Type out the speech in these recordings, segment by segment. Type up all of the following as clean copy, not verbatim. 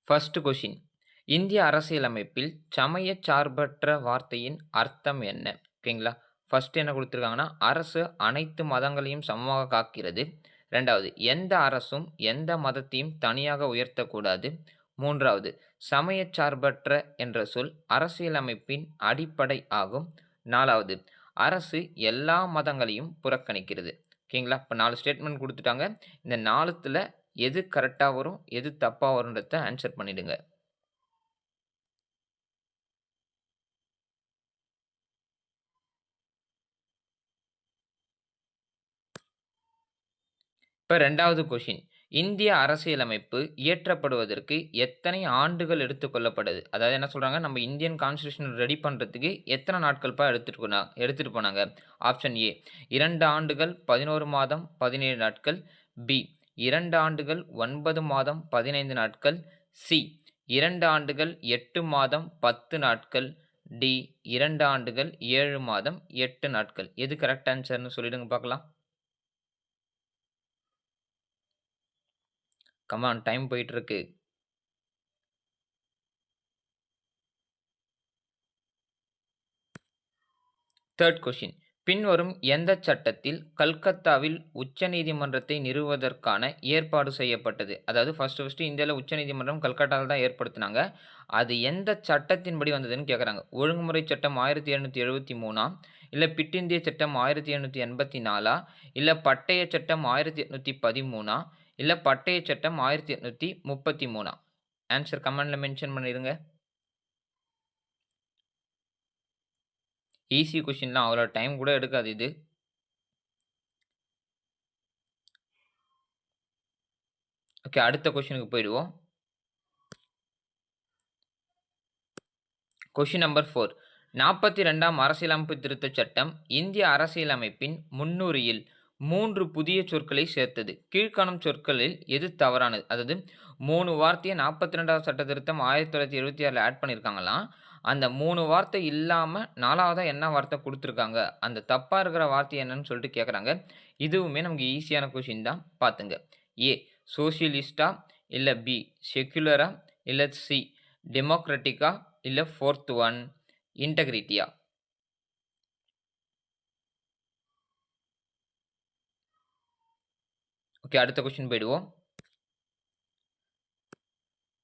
First question. இந்திய அரசியலமைப்பில் சமயச் சார்பற்ற வார்த்தையின் அர்த்தம் என்ன? ஓகேங்களா. ஃபர்ஸ்ட் என்ன குடுத்திருக்காங்கன்னா, அரசு அனைத்து மதங்களையும் சமமாக காக்கிறது. 2வது எந்த அரசும் எந்த மதத்தையும் தனியாக உயர்த்தக்கூடாது. 3வது சமயச் சார்பற்ற என்ற சொல் அரசியலமைப்பின் அடிப்படை ஆகும். 4வது அரசு எல்லா மதங்களையும் புறக்கணிக்கிறது. ஓகேங்களா. இப்ப 4 ஸ்டேட்மெண்ட் குடுத்துட்டாங்க. இந்த 4த்துல எது கரெக்ட்டா வரும், எது தப்பா வரும்ன்றத ஆன்ஸர் பண்ணிடுங்க. இப்ப 2வது கொஸ்டின். இந்திய அரசியலமைப்பு இயற்றப்படுவதற்கு எத்தனை ஆண்டுகள் எடுத்துக் கொள்ளப்பட்டது? அதாவது என்ன சொல்றாங்க, நம்ம இந்தியன் கான்ஸ்டிடியூஷன் ரெடி பண்றதுக்கு எத்தன நாட்கள்ப்பா எடுத்துட்டு போனாங்க? ஆப்ஷன் ஏ 2 ஆண்டுகள் 11 மாதம் 17 நாட்கள். பி 2 ஆண்டுகள் 9 மாதம் 15 நாட்கள். சி 2 ஆண்டுகள் 8 மாதம் 10 நாட்கள். டி 2 ஆண்டுகள் 7 மாதம் 8 நாட்கள். எது கரெக்ட் ஆன்ஸர்ன்னு சொல்லிடுங்க பார்க்கலாம். கம் ஆன், டைம் போயிட்டு இருக்கு. 3 கொஸ்டின். பின்வரும் எந்தச் சட்டத்தில் கல்கத்தாவில் உச்சநீதிமன்றத்தை நிறுவுவதற்கான ஏற்பாடு செய்யப்பட்டது? அதாவது ஃபர்ஸ்ட் இந்தியால உச்சநீதிமன்றம் கல்கட்டால தான் ஏற்படுத்துனாங்க. அது எந்த சட்டத்தின்படி வந்ததுன்னு கேட்குறாங்க. ஒழுங்குமுறை சட்டம் 1773ஆ? இல்ல பிட் இந்திய சட்டம் 1784ஆ? இல்ல பட்டய சட்டம் 1813ஆ? இல்ல பட்டய சட்டம் 1833ஆ? ஆன்ஸர் கமெண்ட்ல மென்ஷன் பண்ணிருங்க. ஈஸி கொஸ்டின் தான். அவ்வளோ டைம் கூட எடுக்காது இது. ஓகே, அடுத்த கொஸ்டினுக்கு போயிடுவோம். Question number 4. 42ஆம் அரசியலமைப்பு திருத்தச் சட்டம் இந்திய அரசியலமைப்பின் முன்னுரையில் 3 புதிய சொற்களை சேர்த்தது. கீழ்க்காணும் சொற்களில் எது தவறானது? அதாவது 3 வார்த்தைய 42வது சட்ட திருத்தம் 1976ல ஆட் பண்ணியிருக்காங்களாம். அந்த 3 வார்த்தை இல்லாம 4வதா என்ன வார்த்தை குடுத்துருக்காங்க? அந்த தப்பா இருக்கிற வார்த்தை என்னன்னு சொல்லிட்டு கேட்குறாங்க. இதுவுமே நமக்கு ஈஸியான கொஸ்டின் தான், பாத்துங்க. ஏ சோஷியலிஸ்ட்டா? இல்ல பி செக்குலரா? இல்ல சி டெமோக்ராட்டிக்கா? இல்ல 4த் ஒன் இன்டெகிரிட்டியா? ஓகே, அடுத்த கொஸ்டின் போயிடுவோம்.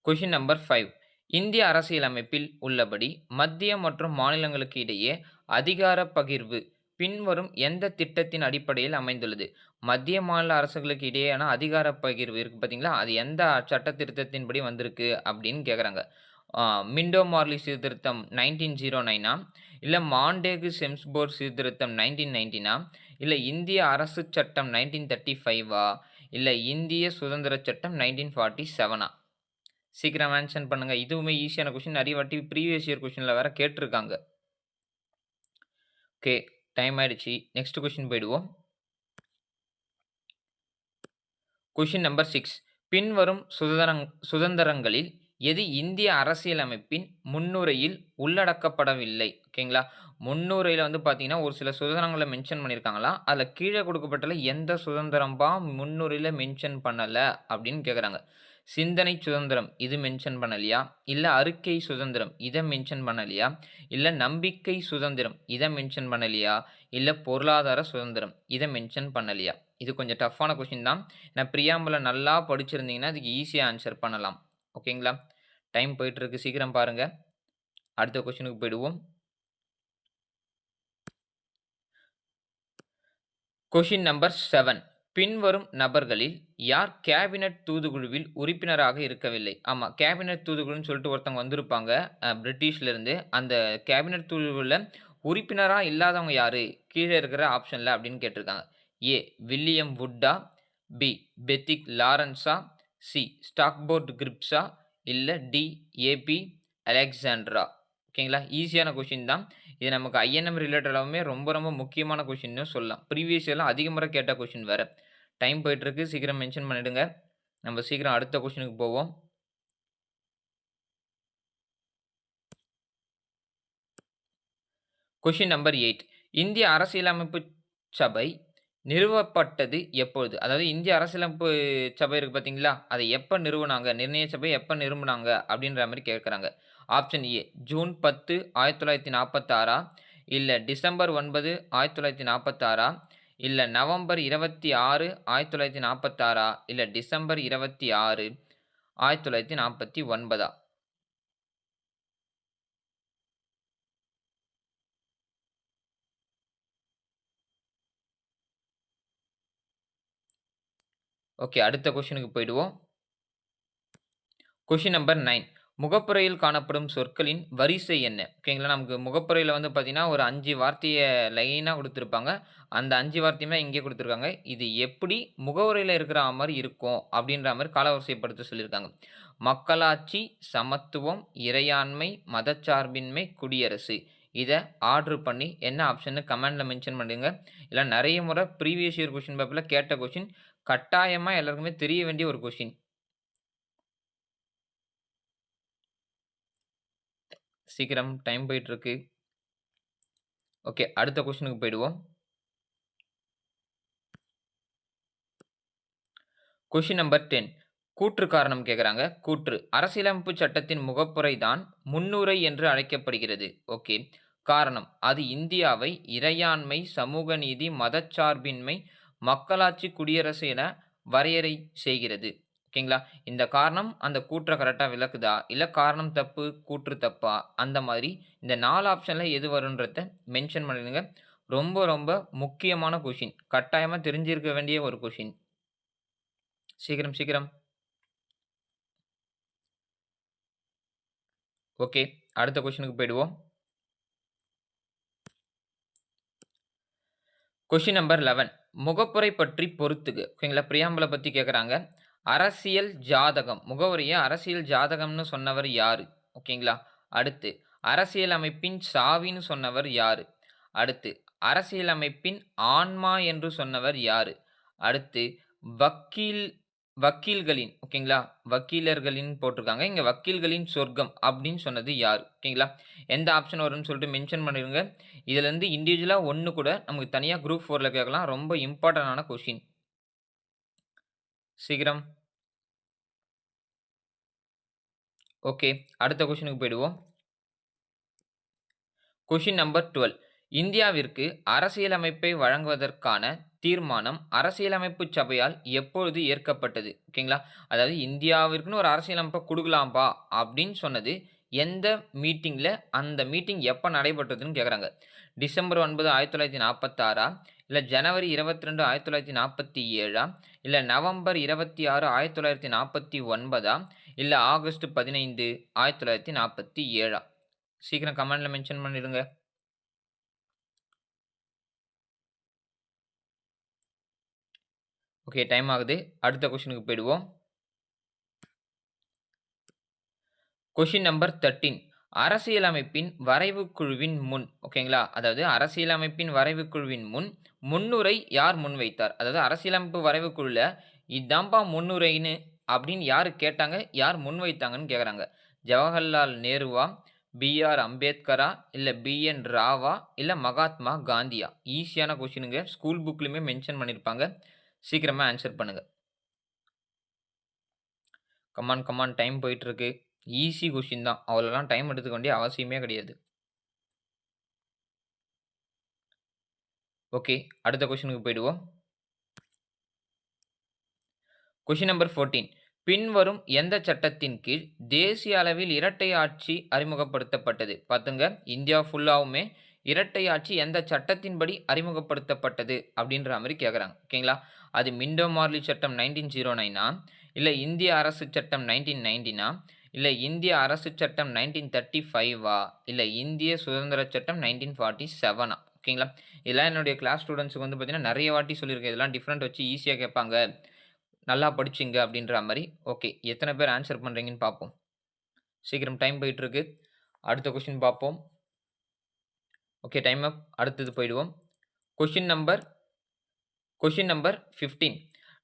Question number 5. இந்திய அரசியலமைப்பில் உள்ளபடி மத்திய மற்றும் மாநிலங்களுக்கு இடையே அதிகார பகிர்வு பின்வரும் எந்த திட்டத்தின் அடிப்படையில் அமைந்துள்ளது? மத்திய மாநில அரசுகளுக்கு இடையேயான அதிகார பகிர்வு இருக்கு பார்த்தீங்களா? அது எந்த சட்ட திருத்தத்தின்படி வந்திருக்கு அப்படின்னு கேட்குறாங்க. மிண்டோ மார்லி சீர்திருத்தம் 1909ஆ? இல்ல மாண்டேகு செம்ஸ்போர் சீர்திருத்தம் 1919ஆ? இல்ல இந்திய அரசுச் சட்டம் 1935ஆ? இல்ல இந்திய சுதந்திர சட்டம் 1947ஆ? சீக்கிரம் மென்ஷன் பண்ணுங்க. இதுவுமே ஈஸியான கொஸ்டின். நெறைய வாட்டி ப்ரீவியஸ் இயர் கொஸ்டின்ல வேற கேட்டுருக்காங்க. ஓகே, டைம் ஆயிடுச்சு. நெக்ஸ்ட் கொஸ்டின் போயிடுவோம். Question number 6. பின்வரும் சுதந்திரங்களில் எது இந்திய அரசியலமைப்பின் முன்னுரையில் உள்ளடக்கப்படவில்லை? ஓகேங்களா. முன்னுரையில வந்து பார்த்தீங்கன்னா, ஒரு சில சுதந்திரங்கள மென்ஷன் பண்ணியிருக்காங்களாம். அதுல கீழ குடுக்கப்பட்டுள்ள எந்த சுதந்திரம்பா முன்னுரையில மென்ஷன் பண்ணல அப்படின்னு கேட்குறாங்க. சிந்தனை சுதந்திரம் இது மென்ஷன் பண்ணலையா? இல்ல அறிக்கை சுதந்திரம் இத மென்ஷன் பண்ணலையா? இல்ல நம்பிக்கை சுதந்திரம் இத மென்ஷன் பண்ணலையா? இல்ல பொருளாதார சுதந்திரம் இத மென்ஷன் பண்ணலையா? இது கொஞ்சம் டஃப்பான கொஸ்டின் தான். நான் பிரியாம்பிள நல்லா படிச்சிருந்தீங்கன்னா, அதுக்கு ஈஸியா ஆன்ஸர் பண்ணலாம். ஓகேங்களா. டைம் போயிட்டு இருக்கு. சீக்கிரம் பாருங்க. அடுத்த கொஸ்டினுக்கு போயிடுவோம். Question number 7. பின்வரும் நபர்களில் யார் கேபினட் தூதுக்குழுவில் உறுப்பினராக இருக்கவில்லை? ஆமா, கேபினட் தூதுக்குழுன்னு சொல்லிட்டு ஒருத்தவங்க வந்திருப்பாங்க பிரிட்டிஷ்ல இருந்து. அந்த கேபினட் தூதுக்குழுல உறுப்பினரா இல்லாதவங்க யாரு? கீழ இருக்கிற ஆப்ஷன்ல அப்படின்னு கேட்டிருக்காங்க. ஏ வில்லியம் வுட்டா? பி பெத்திக் லாரன்ஸா? சி ஸ்டாக்போர்ட் கிரிப்ஸா? இல்ல டி ஏபி அலெக்சாண்ட்ரா? ஓகேங்களா. ஈஸியான கொஸ்டின் தான். இது நமக்கு ஐஎன்எம் ரிலேட்டடாவுமே ரொம்ப ரொம்ப முக்கியமான கொஸ்டின்னு சொல்லலாம். ப்ரீவியஸ் இயர்லாம் அதிக முறை கேட்ட கொஸ்டின் வேற. டைம் போயிட்டு இருக்கு. சீக்கிரம் மென்ஷன் பண்ணிடுங்க. நம்ம சீக்கிரம் அடுத்த கொஸ்டினுக்கு போவோம். Question number 8. இந்திய அரசியலமைப்பு சபை நிறுவப்பட்டது எப்பொழுது? அதாவது இந்திய அரசியலமைப்பு சபை இருக்கு பார்த்தீங்களா? அத எப்ப நிறுவுனாங்க? நிர்ணய சபை எப்ப நிறுவுனாங்க? அப்படின்ற மாரி கேட்கறாங்க. ஆப்ஷன் ஏ ஜூன் 10, 1946 இல்ல டிசம்பர் 9, 1946 இல்ல நவம்பர் 26, 1946 இல்ல டிசம்பர் 26, 1949 ஓகே. அடுத்த கொஸ்டினுக்கு போயிடுவோம். கொஸ்டின் நம்பர் 9 முகப்புரையில் காணப்படும் சொற்களின் வரிசை என்ன? ஓகேங்களா. நமக்கு முகப்புரையில வந்து பார்த்தீங்கன்னா, ஒரு 5 வார்த்தைய லைனா குடுத்திருப்பாங்க. அந்த 5 வார்த்தையுமே இங்கே குடுத்திருக்காங்க. இது எப்படி முகவுரையில இருக்கிற மாரி இருக்கும் அப்படின்ற மாரி காலவரிசைப்படுத்த சொல்லியிருக்காங்க. மக்களாட்சி, சமத்துவம், இறையாண்மை, மதச்சார்பின்மை, குடியரசு. இத ஆர்டர் பண்ணி என்ன ஆப்ஷன்னு கமெண்ட்ல மென்ஷன் பண்ணுங்க. இல்ல நெறைய முறை ப்ரீவியஸ் இயர் கொஸ்டின் பேப்பர்ல கேட்ட கொஸ்டின். கட்டாயமா எல்லாருக்குமே தெரிய வேண்டிய ஒரு கொஸ்டின். சீக்கிரம் டைம் போயிட்டு இருக்கு. ஓகே. அடுத்த கொஸ்டினுக்கு போயிடுவோம். கொஸ்டின் நம்பர் 10 கூற்று காரணம் கேட்குறாங்க. கூற்று அரசியலமைப்பு சட்டத்தின் முகப்புரை தான் முன்னுரை என்று அழைக்கப்படுகிறது. ஓகே. காரணம் அது இந்தியாவை இறையாண்மை, சமூக நீதி, மதச்சார்பின்மை, மக்களாட்சி, குடியரசு என வரையறை செய்கிறது. ஓகேங்களா. இந்த காரணம் அந்த கூற்ற கரெக்ட்டா விளக்குதா? இல்ல காரணம் தப்பு, கூற்று தப்பா? அந்த மாதிரி இந்த 4 ஆப்ஷன்ல எது வரும்ன்றத மென்ஷன் பண்ணிடுங்க. ரொம்ப ரொம்ப முக்கியமான கொஸ்டின். கட்டாயமா தெரிஞ்சிருக்க வேண்டிய ஒரு கொஸ்டின். சீக்கிரம், சீக்கிரம். ஓகே. அடுத்த கொஸ்டினுக்கு போயிடுவோம். கொஸ்டின் நம்பர் 11 முகப்புரை பற்றி பொறுத்துக. ஓகேங்களா. பிரியாம்பிள பத்தி கேட்குறாங்க. அரசியல் ஜாதகம். முகவுரைய அரசியல் ஜாதகம்னு சொன்னவர் யாரு? ஓகேங்களா. அடுத்து அரசியலமைப்பின் சாவின்னு சொன்னவர் யாரு? அடுத்து அரசியலமைப்பின் ஆன்மா என்று சொன்னவர் யாரு? அடுத்து வக்கீல் வக்கீல்களின் ஓகேங்களா. வக்கீலர்களின் போட்டிருக்காங்க. இங்க வக்கீல்களின் சொர்க்கம் அப்படின்னு சொன்னது யாரு? ஓகேங்களா. எந்த ஆப்ஷன் வரும்னு சொல்லிட்டு மென்ஷன் பண்ணிருங்க. இதுலருந்து இண்டிவிஜுவலா 1 கூட நமக்கு தனியா குரூப் 4ல கேட்கலாம். ரொம்ப இம்பார்ட்டன்டான கொஸ்டின். சீக்கிரம். ஓகே. அடுத்த கொஸ்டினுக்கு போயிடுவோம். கொஸ்டின் நம்பர் 12 இந்தியாவிற்கு அரசியலமைப்பை வழங்குவதற்கான தீர்மானம் அரசியலமைப்பு சபையால் எப்பொழுது ஏற்கப்பட்டது? ஓகேங்களா. அதாவது இந்தியாவிற்குன்னு ஒரு அரசியலமைப்ப குடுக்கலாம்பா அப்படின்னு சொன்னது எந்த மீட்டிங்ல, அந்த மீட்டிங் எப்ப நடைபெற்றதுன்னு கேட்குறாங்க. டிசம்பர் 9, 1946 இல்ல ஜனவரி 22, 1947 இல்ல நவம்பர் 26, 1949 இல்ல ஆகஸ்ட் 15, 1947 சீக்கிரம் கமெண்ட்ல மென்ஷன் பண்ணிடுங்க. ஓகே. டைம் ஆகுது. அடுத்த கொஸ்டினுக்கு போயிடுவோம். கொஸ்டின் நம்பர் 13 அரசியலமைப்பின் வரைவு குழுவின் முன் ஓகேங்களா. அதாவது அரசியலமைப்பின் வரைவு குழுவின் முன் முன்னுரை யார் முன்வைத்தார்? அதாவது அரசியலமைப்பு வரைவு குழுல இதான்பா முன்னுரைன்னு அப்படின்னு யாரு கேட்டாங்க? யார் முன்வைத்தாங்கன்னு கேட்குறாங்க. ஜவஹர்லால் நேருவா? பி.ஆர். அம்பேத்கரா? இல்ல பி.என். ராவா? இல்ல மகாத்மா காந்தியா? ஈஸியான கொஸ்டினுங்க. ஸ்கூல் புக்லயுமே மென்ஷன் பண்ணியிருப்பாங்க. சீக்கிரமா ஆன்ஸர் பண்ணுங்க. கமான், கமான் டைம் போயிட்டு இருக்கு. ஈஸி கொஸ்டின் தான். அவ்வளோலாம் டைம் எடுத்துக்க வேண்டிய அவசியமே கிடையாது. ஓகே. அடுத்த கொஸ்டினுக்கு போயிடுவோம். கொஸ்டின் நம்பர் 14 பின்வரும் எந்த சட்டத்தின் கீழ் தேசிய அளவில் இரட்டை ஆட்சி அறிமுகப்படுத்தப்பட்டது? பாத்துங்க இந்தியா ஃபுல்லாவுமே இரட்டை ஆட்சி எந்த சட்டத்தின்படி அறிமுகப்படுத்தப்பட்டது? அப்படின்ற மாரி கேட்குறாங்க. ஓகேங்களா. அது மிண்டோ மார்லி சட்டம் 1909 இல்ல இந்திய அரசு சட்டம் 1919 இல்ல இந்திய அரசு சட்டம் 1935 இல்ல இந்திய சுதந்திர சட்டம் 1947 ஓகேங்களா. இதெல்லாம் என்னுடைய கிளாஸ் ஸ்டூடண்ட்ஸ்க்கு வந்து பார்த்தீங்கன்னா, நெறைய வாட்டி சொல்லியிருக்கேன். இதெல்லாம் டிஃபரண்ட் வச்சு ஈஸியா கேட்பாங்க. நல்லா படிச்சீங்க அப்படின்ற மாரி. ஓகே. எத்தன பேர் ஆன்ஸர் பண்றீங்கன்னு பார்ப்போம். சீக்கிரம் டைம் போயிட்டு இருக்கு. அடுத்த கொஸ்டின் பார்ப்போம். ஓகே. டைம் அப். அடுத்தது போயிடுவோம். Question number question number 15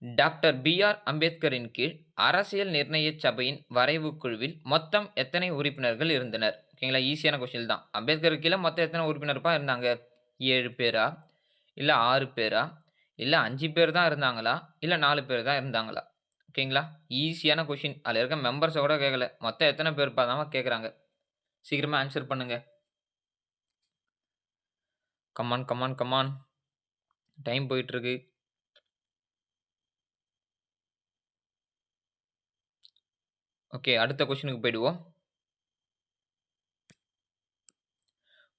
doctor B.R.. அம்பேத்கரின் கீழ் அரசியல் நிர்ணய சபையின் வரைவு குழுவில் மொத்தம் எத்தனை உறுப்பினர்கள் இருந்தனர்? ஓகேங்களா. ஈஸியான கொஸ்டின் தான். அம்பேத்கருக்கு கீழ மொத்தம் எத்தனை உறுப்பினர்ப்பா இருந்தாங்க? 7 பேரா? இல்ல 6 பேரா? இல்ல 5 பேர் தான் இருந்தாங்களா? இல்ல 4 பேர் தான் இருந்தாங்களா? ஓகேங்களா? ஈசியான கொஸ்டின். அதுல இருக்க மெம்பர்ஸ கூட கேட்கல. மொத்தம் எத்தன பேர்ப்பா தான் கேட்கறாங்க. சீக்கிரமா ஆன்ஸர் பண்ணுங்க. Come on, come on, come on. Time போயிட்டு இருக்கு. ஓகே. அடுத்த கொஸ்டினுக்கு போயிடுவோம்.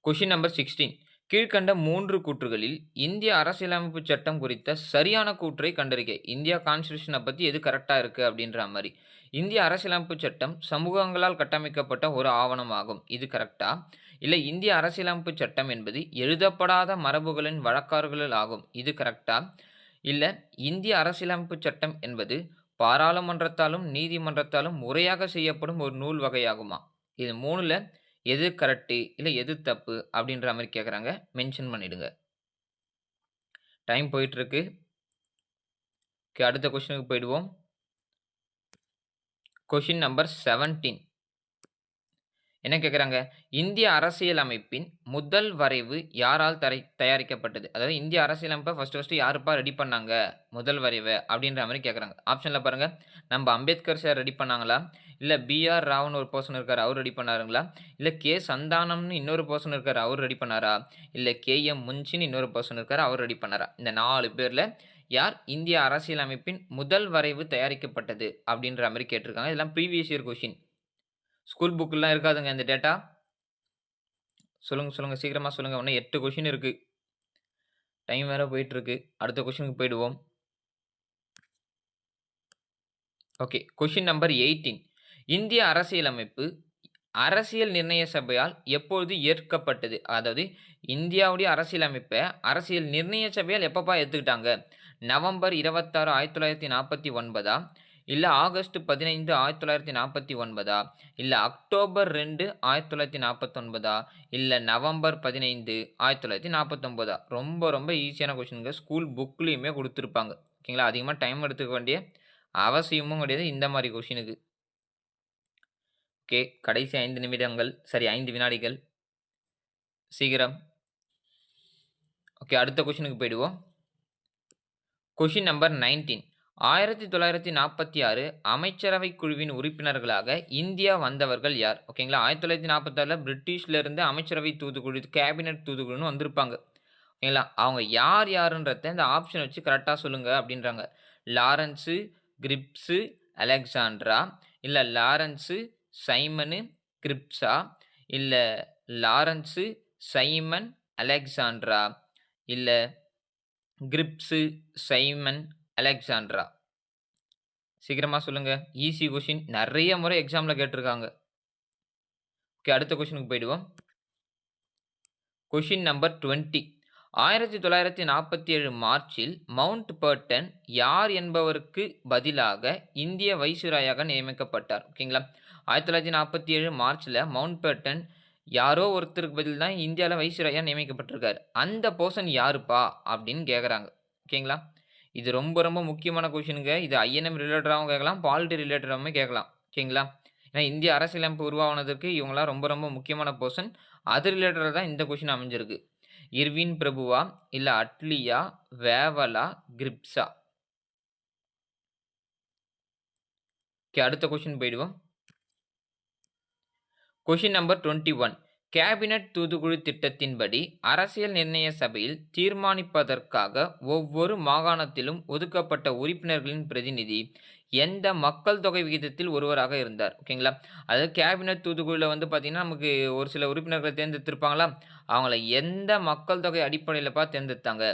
Question number 16. கீழ்க்கண்ட 3 கூற்றுகளில் இந்திய அரசியலமைப்பு சட்டம் குறித்த சரியான கூற்றை கண்டறிக. இந்தியா கான்ஸ்டிடியூஷன பத்தி எது கரெக்ட்டா இருக்கு அப்படின்ற மாரி. இந்திய அரசியலமைப்பு சட்டம் சமூகங்களால் கட்டமைக்கப்பட்ட ஒரு ஆவணமாகும். இது கரெக்ட்டா? இல்ல இந்திய அரசியலமைப்பு சட்டம் என்பது எழுதப்படாத மரபுகளின் வழக்காறுகள் ஆகும். இது கரெக்ட்டா? இல்ல இந்திய அரசியலமைப்பு சட்டம் என்பது பாராளுமன்றத்தாலும், நீதிமன்றத்தாலும் முறையாக செய்யப்படும் ஒரு நூல் வகையாகுமா? இது 3ல எது கரெக்ட்டு? இல்ல எது தப்பு? அப்படின்ற மாரி கேட்கறாங்க. மென்ஷன் பண்ணிடுங்க. டைம் போயிட்டு இருக்கு. ஓகே. அடுத்த கொஸ்டினுக்கு போயிடுவோம். Question number 17. என்ன கேட்கறாங்க? இந்திய அரசியலமைப்பின் முதல் வரைவு யாரால் தயாரிக்கப்பட்டது? அதாவது இந்திய அரசியலமைப்ப ஃபர்ஸ்ட் யாருப்பா ரெடி பண்ணாங்க? முதல் வரைவ அப்படின்ற மாரி கேட்கறாங்க. ஆப்ஷன்ல பாருங்க. நம்ப அம்பேத்கர் சார் ரெடி பண்ணாங்களா? இல்ல பி.ஆர். ராவ்ன்னு ஒரு பெர்சன் இருக்காரு. அவரு ரெடி பண்ணாருங்களா? இல்ல கே. சந்தானம்னு இன்னொரு பெர்சன் இருக்காரு. அவரு ரெடி பண்ணாரா? இல்ல கே.எம். முன்ஷின்னு இன்னொரு பெர்சன் இருக்காரு. அவரு ரெடி பண்ணாரா? இந்த 4 பேர்ல யார் இந்திய அரசியலமைப்பின் முதல் வரைவு தயாரிக்கப்பட்டது? அப்படின்ற மாரி கேட்டிருக்காங்க. இதெல்லாம் ப்ரீவியஸ் இயர் கொஸ்டின். ஸ்கூல் புக்லாம் இருக்காதுங்க இந்த டேட்டா. சொல்லுங்க, சொல்லுங்க. சீக்கிரமா சொல்லுங்க. இன்னும் 8 கொஸ்டின் இருக்கு. டைம் வேற போயிட்டு இருக்கு. அடுத்த கொஸ்டினுக்கு போயிடுவோம். ஓகே. Question number 18. இந்திய அரசியலமைப்பு அரசியல் நிர்ணய சபையால் எப்பொழுது ஏற்கப்பட்டது? அதாவது இந்தியாவுடைய அரசியலமைப்ப அரசியல் நிர்ணய சபையால் எப்பப்பா ஏத்துக்கிட்டாங்க? நவம்பர் 26, 1949 இல்ல ஆகஸ்ட் 15, 1949 இல்ல அக்டோபர் 2, 1949 இல்ல நவம்பர் 15, 1949 ரொம்ப ரொம்ப ஈஸியான கொஸ்டின்ங்க. ஸ்கூல் புக்லயுமே குடுத்திருப்பாங்க. ஓகேங்களா? அதிகமா டைம் எடுத்துக்க வேண்டிய அவசியமும் கிடையாது இந்த மாரி கொஸ்டினுக்கு. ஓகே. கடைசி 5 நிமிடங்கள். சாரி 5 வினாடிகள். சீக்கிரம். ஓகே. அடுத்த கொஸ்டினுக்கு போயிடுவோம். Question number 19. 1946 அமைச்சரவை குழுவின் உறுப்பினர்களாக இந்தியா வந்தவர்கள் யார்? ஓகேங்களா? 1946ல பிரிட்டிஷ்ல இருந்து அமைச்சரவை தூதுக்குழு, கேபினட் தூதுக்குழுன்னு வந்திருப்பாங்க. ஓகேங்களா? அவங்க யார் யாருன்றத இந்த ஆப்ஷன் வச்சு கரெக்ட்டா சொல்லுங்க அப்படின்றாங்க. லாரன்ஸு, கிரிப்ஸு, அலெக்சாண்ட்ரா, இல்ல லாரன்ஸு, சைமனு, கிரிப்ஸா, இல்ல லாரன்ஸு, சைமன், அலெக்சாண்ட்ரா, இல்ல கிரிப்ஸு, சைமன், அலெக்சாண்ட்ரா. சீக்கிரமா சொல்லுங்க. Easy question. நெறைய முறை எக்ஸாம்ல கேட்டிருக்காங்க. ஓகே. அடுத்த கொஸ்டினுக்கு போயிடுவோம். Question number 20. 1947 மார்ச்சில் மவுண்ட் பேர்டன் யார் என்பவருக்கு பதிலாக இந்திய வைஸ்ராயாக நியமிக்கப்பட்டார்? ஓகேங்களா? 1947 மார்ச்ல மவுண்ட் பேர்டன் யாரோ ஒருத்தருக்கு பதில் தான் இந்தியால வைஸ்ராயா நியமிக்கப்பட்டிருக்காரு. அந்த பெர்சன் யாருப்பா? அப்படின்னு கேட்கறாங்க. ஓகேங்களா? இது ரொம்ப ரொம்ப முக்கியமான கொஸ்டின்ங்க. இது ஐஎன்எம் ரிலேட்டடாவும் கேட்கலாம். பாலிட்டி ரிலேட்டடாவுமே கேட்கலாம். ஓகேங்களா? ஏன்னா இந்திய அரசியலமைப்பு உருவாவனதற்கு இவங்கலாம் ரொம்ப ரொம்ப முக்கியமான பெர்சன். அது ரிலேட்டடா தான் இந்த கொஸ்டின் அமைஞ்சிருக்கு. இர்வின் பிரபுவா? இல்ல அட்லியா? வேவலா? கிரிப்ஸா? ஓகே. அடுத்த கொஸ்டின் போயிடுவோம். Question number 21. கேபினட் தூதுக்குழு திட்டத்தின்படி அரசியல் நிர்ணய சபையில் தீர்மானிப்பதற்காக ஒவ்வொரு மாகாணத்திலும் ஒதுக்கப்பட்ட உறுப்பினர்களின் பிரதிநிதி எந்த மக்கள் தொகை விகிதத்தில் ஒருவராக இருந்தார்? ஓகேங்களா? அதாவது கேபினட் தூதுக்குழுல வந்து பார்த்தீங்கன்னா, நமக்கு ஒரு சில உறுப்பினர்கள தேர்ந்தெடுத்திருப்பாங்களா? அவங்கள எந்த மக்கள் தொகை அடிப்படையிலப்பா தேர்ந்தெடுத்தாங்க?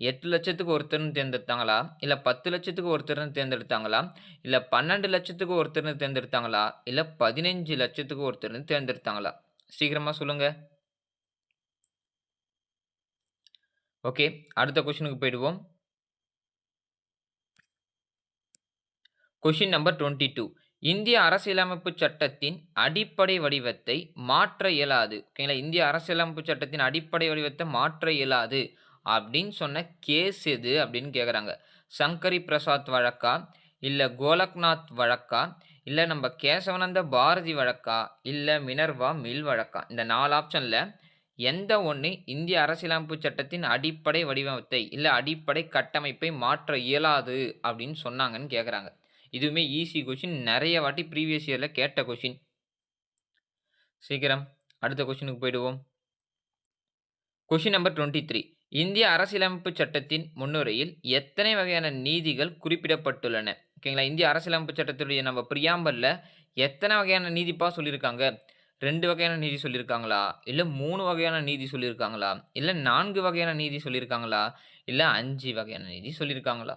8,00,000க்கு ஒருத்தர்ன்னு தேர்ந்தெடுத்தாங்களா? இல்ல 10,00,000க்கு ஒருத்தர்ன்னு தேர்ந்தெடுத்தாங்களா? இல்ல 12,00,000க்கு ஒருத்தர்ன்னு தேர்ந்தெடுத்தாங்களா? இல்ல 15,00,000க்கு ஒருத்தர்ன்னு தேர்ந்தெடுத்தாங்களா? சீக்கிரமா சொல்லுங்க. ஓகே. அடுத்த கொஸ்டினுக்கு போயிடுவோம். Question number 22. இந்திய அரசியலமைப்பு சட்டத்தின் அடிப்படை வடிவத்தை மாற்ற இயலாது. ஓகேங்களா? இந்திய அரசியலமைப்பு சட்டத்தின் அடிப்படை வடிவத்தை மாற்ற இயலாது அப்படின்னு சொன்ன கேஸ் எது அப்படின்னு கேட்குறாங்க. சங்கரி பிரசாத் வழக்கா? இல்ல கோலக்நாத் வழக்கா? இல்ல நம்ம கேசவானந்த பாரதி வழக்கா? இல்ல மினர்வா மில் வழக்கா? இந்த 4 ஆப்ஷன்ல எந்த ஒண்ணு இந்திய அரசியலமைப்பு சட்டத்தின் அடிப்படை வடிவத்தை, இல்ல அடிப்படை கட்டமைப்பை மாற்ற இயலாது அப்படின்னு சொன்னாங்கன்னு கேட்கறாங்க. இதுவுமே ஈஸி கொஸ்டின். நெறைய வாட்டி ப்ரீவியஸ் இயர்ல கேட்ட கொஸ்டின். சீக்கிரம் அடுத்த கொஸ்டினுக்கு போயிடுவோம். Question number 23. இந்திய அரசியலமைப்பு சட்டத்தின் முன்னுரையில் எத்தனை வகையான நீதிகள் குறிப்பிடப்பட்டுள்ளன? ஓகேங்களா. இந்திய அரசியலமைப்பு சட்டத்துடைய நம்ம பிரியாம்பல்ல எத்தனை வகையான நீதிப்பா சொல்லியிருக்காங்க? 2 வகையான நீதி சொல்லியிருக்காங்களா? இல்ல 3 வகையான நீதி சொல்லியிருக்காங்களா? இல்ல 4 வகையான நீதி சொல்லியிருக்காங்களா? இல்ல 5 வகையான நீதி சொல்லியிருக்காங்களா?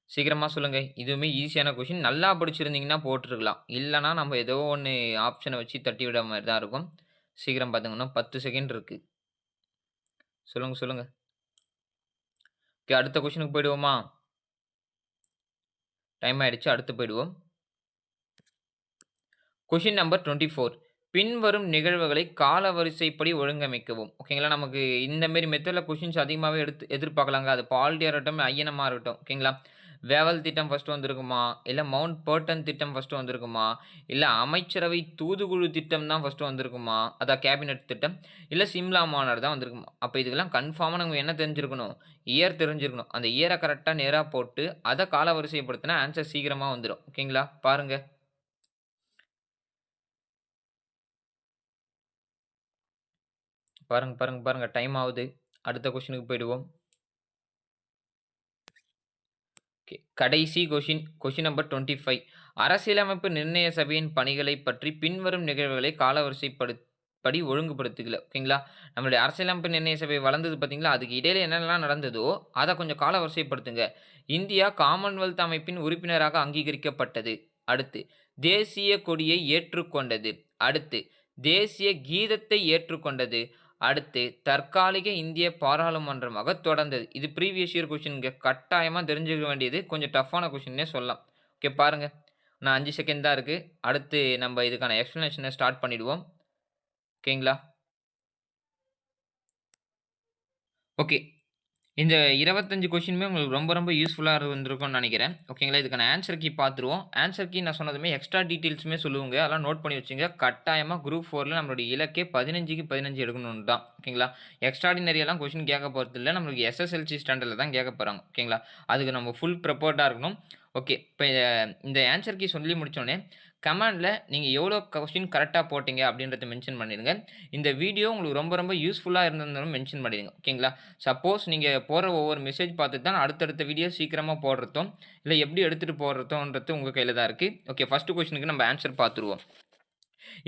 சீக்கிரமா சொல்லுங்க. இதுவுமே ஈஸியான கொஸ்டின். நல்லா படிச்சிருந்தீங்கன்னா போட்டுருக்கலாம். இல்லன்னா நம்ம ஏதோ ஒண்ணு ஆப்ஷன வச்சு தட்டி விட மாரி தான் இருக்கும். சீக்கிரம் பாத்துங்க. 10 செகண்ட் இருக்கு. சொல்லுங்க, சொல்லுங்க. ஓகே, அடுத்த கொஸ்டினுக்கு போயிடுவோமா? டைம் ஆயிடுச்சு. அடுத்து போயிடுவோம். Question number 24. பின்வரும் நிகழ்வுகளை காலவரிசைப்படி ஒழுங்கமைக்கவும். ஓகேங்களா. நமக்கு இந்த மாரி மெத்தட்ல கொஸ்டின்ஸ் அதிகமாவே எதிர்பார்க்கலாங்க. அது பாலிட்டியா இருக்கட்டும், ஐஎன்எம்மா இருக்கட்டும். ஓகேங்களா. வேவல் திட்டம் ஃபர்ஸ்ட் வந்திருக்குமா? இல்ல மவுண்ட் பேர்டன் திட்டம் ஃபர்ஸ்ட் வந்திருக்குமா? இல்ல அமைச்சரவை தூதுக்குழு திட்டம் தான் ஃபர்ஸ்ட் வந்திருக்குமா? அதான் கேபினட் திட்டம். இல்ல சிம்லா மாநாடு தான் வந்திருக்குமா? அப்ப இதுக்கெல்லாம் கன்ஃபார்மா நம்ம என்ன தெரிஞ்சிருக்கணும்? இயர் தெரிஞ்சிருக்கணும். அந்த இயர கரெக்ட்டா நேரா போட்டு, அத காலவரிசைப்படுத்தினா ஆன்ஸர் சீக்கிரமா வந்துரும். ஓகேங்களா. பாருங்க. பாருங்க, பாருங்க, பாருங்க. டைம் ஆவுது. அடுத்த கொஸ்டினுக்கு போயிடுவோம். ஓகே. கடைசி கொஸ்டின். Question number 25. அரசியலமைப்பு நிர்ணய சபையின் பணிகளைப் பற்றி பின்வரும் நிகழ்வுகளை படி ஒழுங்குபடுத்துக. ஓகேங்களா. நம்மளுடைய அரசியலமைப்பு நிர்ணய சபை வளர்ந்தது பார்த்தீங்களா, அதுக்கு இடையில என்னென்னலாம் நடந்ததோ, அத கொஞ்சம் காலவரிசைப்படுத்துங்க. இந்தியா காமன்வெல்த் அமைப்பின் உறுப்பினராக அங்கீகரிக்கப்பட்டது. அடுத்து, தேசிய கொடியை ஏற்றுக்கொண்டது. அடுத்து, தேசிய கீதத்தை ஏற்றுக்கொண்டது. அடுத்து, தற்காலிக இந்திய பாராளுமன்றமாக தொடர்ந்தது. இது ப்ரீவியஸ் இயர் கொஸ்டின்ங்க. கட்டாயமா தெரிஞ்சுக்க வேண்டியது. கொஞ்சம் டஃப்பான கொஸ்டின்னே சொல்லலாம். ஓகே, பாருங்க. இன்னும் 5 செகண்ட் தான் இருக்கு. அடுத்து நம்ம இதுக்கான எக்ஸ்ப்ளனேஷன ஸ்டார்ட் பண்ணிடுவோம். ஓகேங்களா. ஓகே. இந்த 25 கொஸ்டினுமே உங்களுக்கு ரொம்ப ரொம்ப யூஸ்ஃபுல்லா இருந்திருக்கும்னு நெனைக்கிறேன். ஓகேங்களா. இதுக்கான ஆன்ஸர் கீ பார்த்துருவோம். ஆன்ஸர் கீ நான் சொன்னதுமே எக்ஸ்ட்ரா டீட்டெயில்ஸுமே சொல்லுவேங்க. அதெல்லாம் நோட் பண்ணி வச்சுங்க. கட்டாயமா குரூப் 4ல நம்மளுடைய இலக்கே 15க்கு 15 எடுக்கணும்னு தான். ஓகேங்களா. எக்ஸ்ட்ரார்டினரியாலாம் கொஸ்டின் கேட்க போறதில்ல. நம்மளுக்கு எஸ்எஸ்எல்சி ஸ்டாண்டர்ட்ல தான் கேட்க போறாங்க. ஓகேங்களா. அதுக்கு நம்ம ஃபுல் ப்ரிப்பேர்டா இருக்கணும். ஓகே. இப்ப இந்த ஆன்ஸர் கீ சொல்லி முடிச்சோனே, கமெண்ட்ல நீங்க எவ்வளோ கொஸ்டின் கரெக்ட்டா போட்டீங்க அப்படின்றத மென்ஷன் பண்ணிடுங்க. இந்த வீடியோ உங்களுக்கு ரொம்ப ரொம்ப யூஸ்ஃபுல்லா இருந்திருந்தாலும் மென்ஷன் பண்ணிடுங்க. ஓகேங்களா. சப்போஸ் நீங்க போடுற ஒவ்வொரு மெசேஜ் பார்த்துட்டு தான் அடுத்தடுத்த வீடியோ சீக்கிரமா போடுறதும், இல்ல எப்படி எடுத்துட்டு போடுறதும்ன்றது உங்க கையில தான் இருக்கு. ஓகே, ஃபர்ஸ்ட் கொஸ்டினுக்கு நம்ம ஆன்ஸர் பார்த்துருவோம்.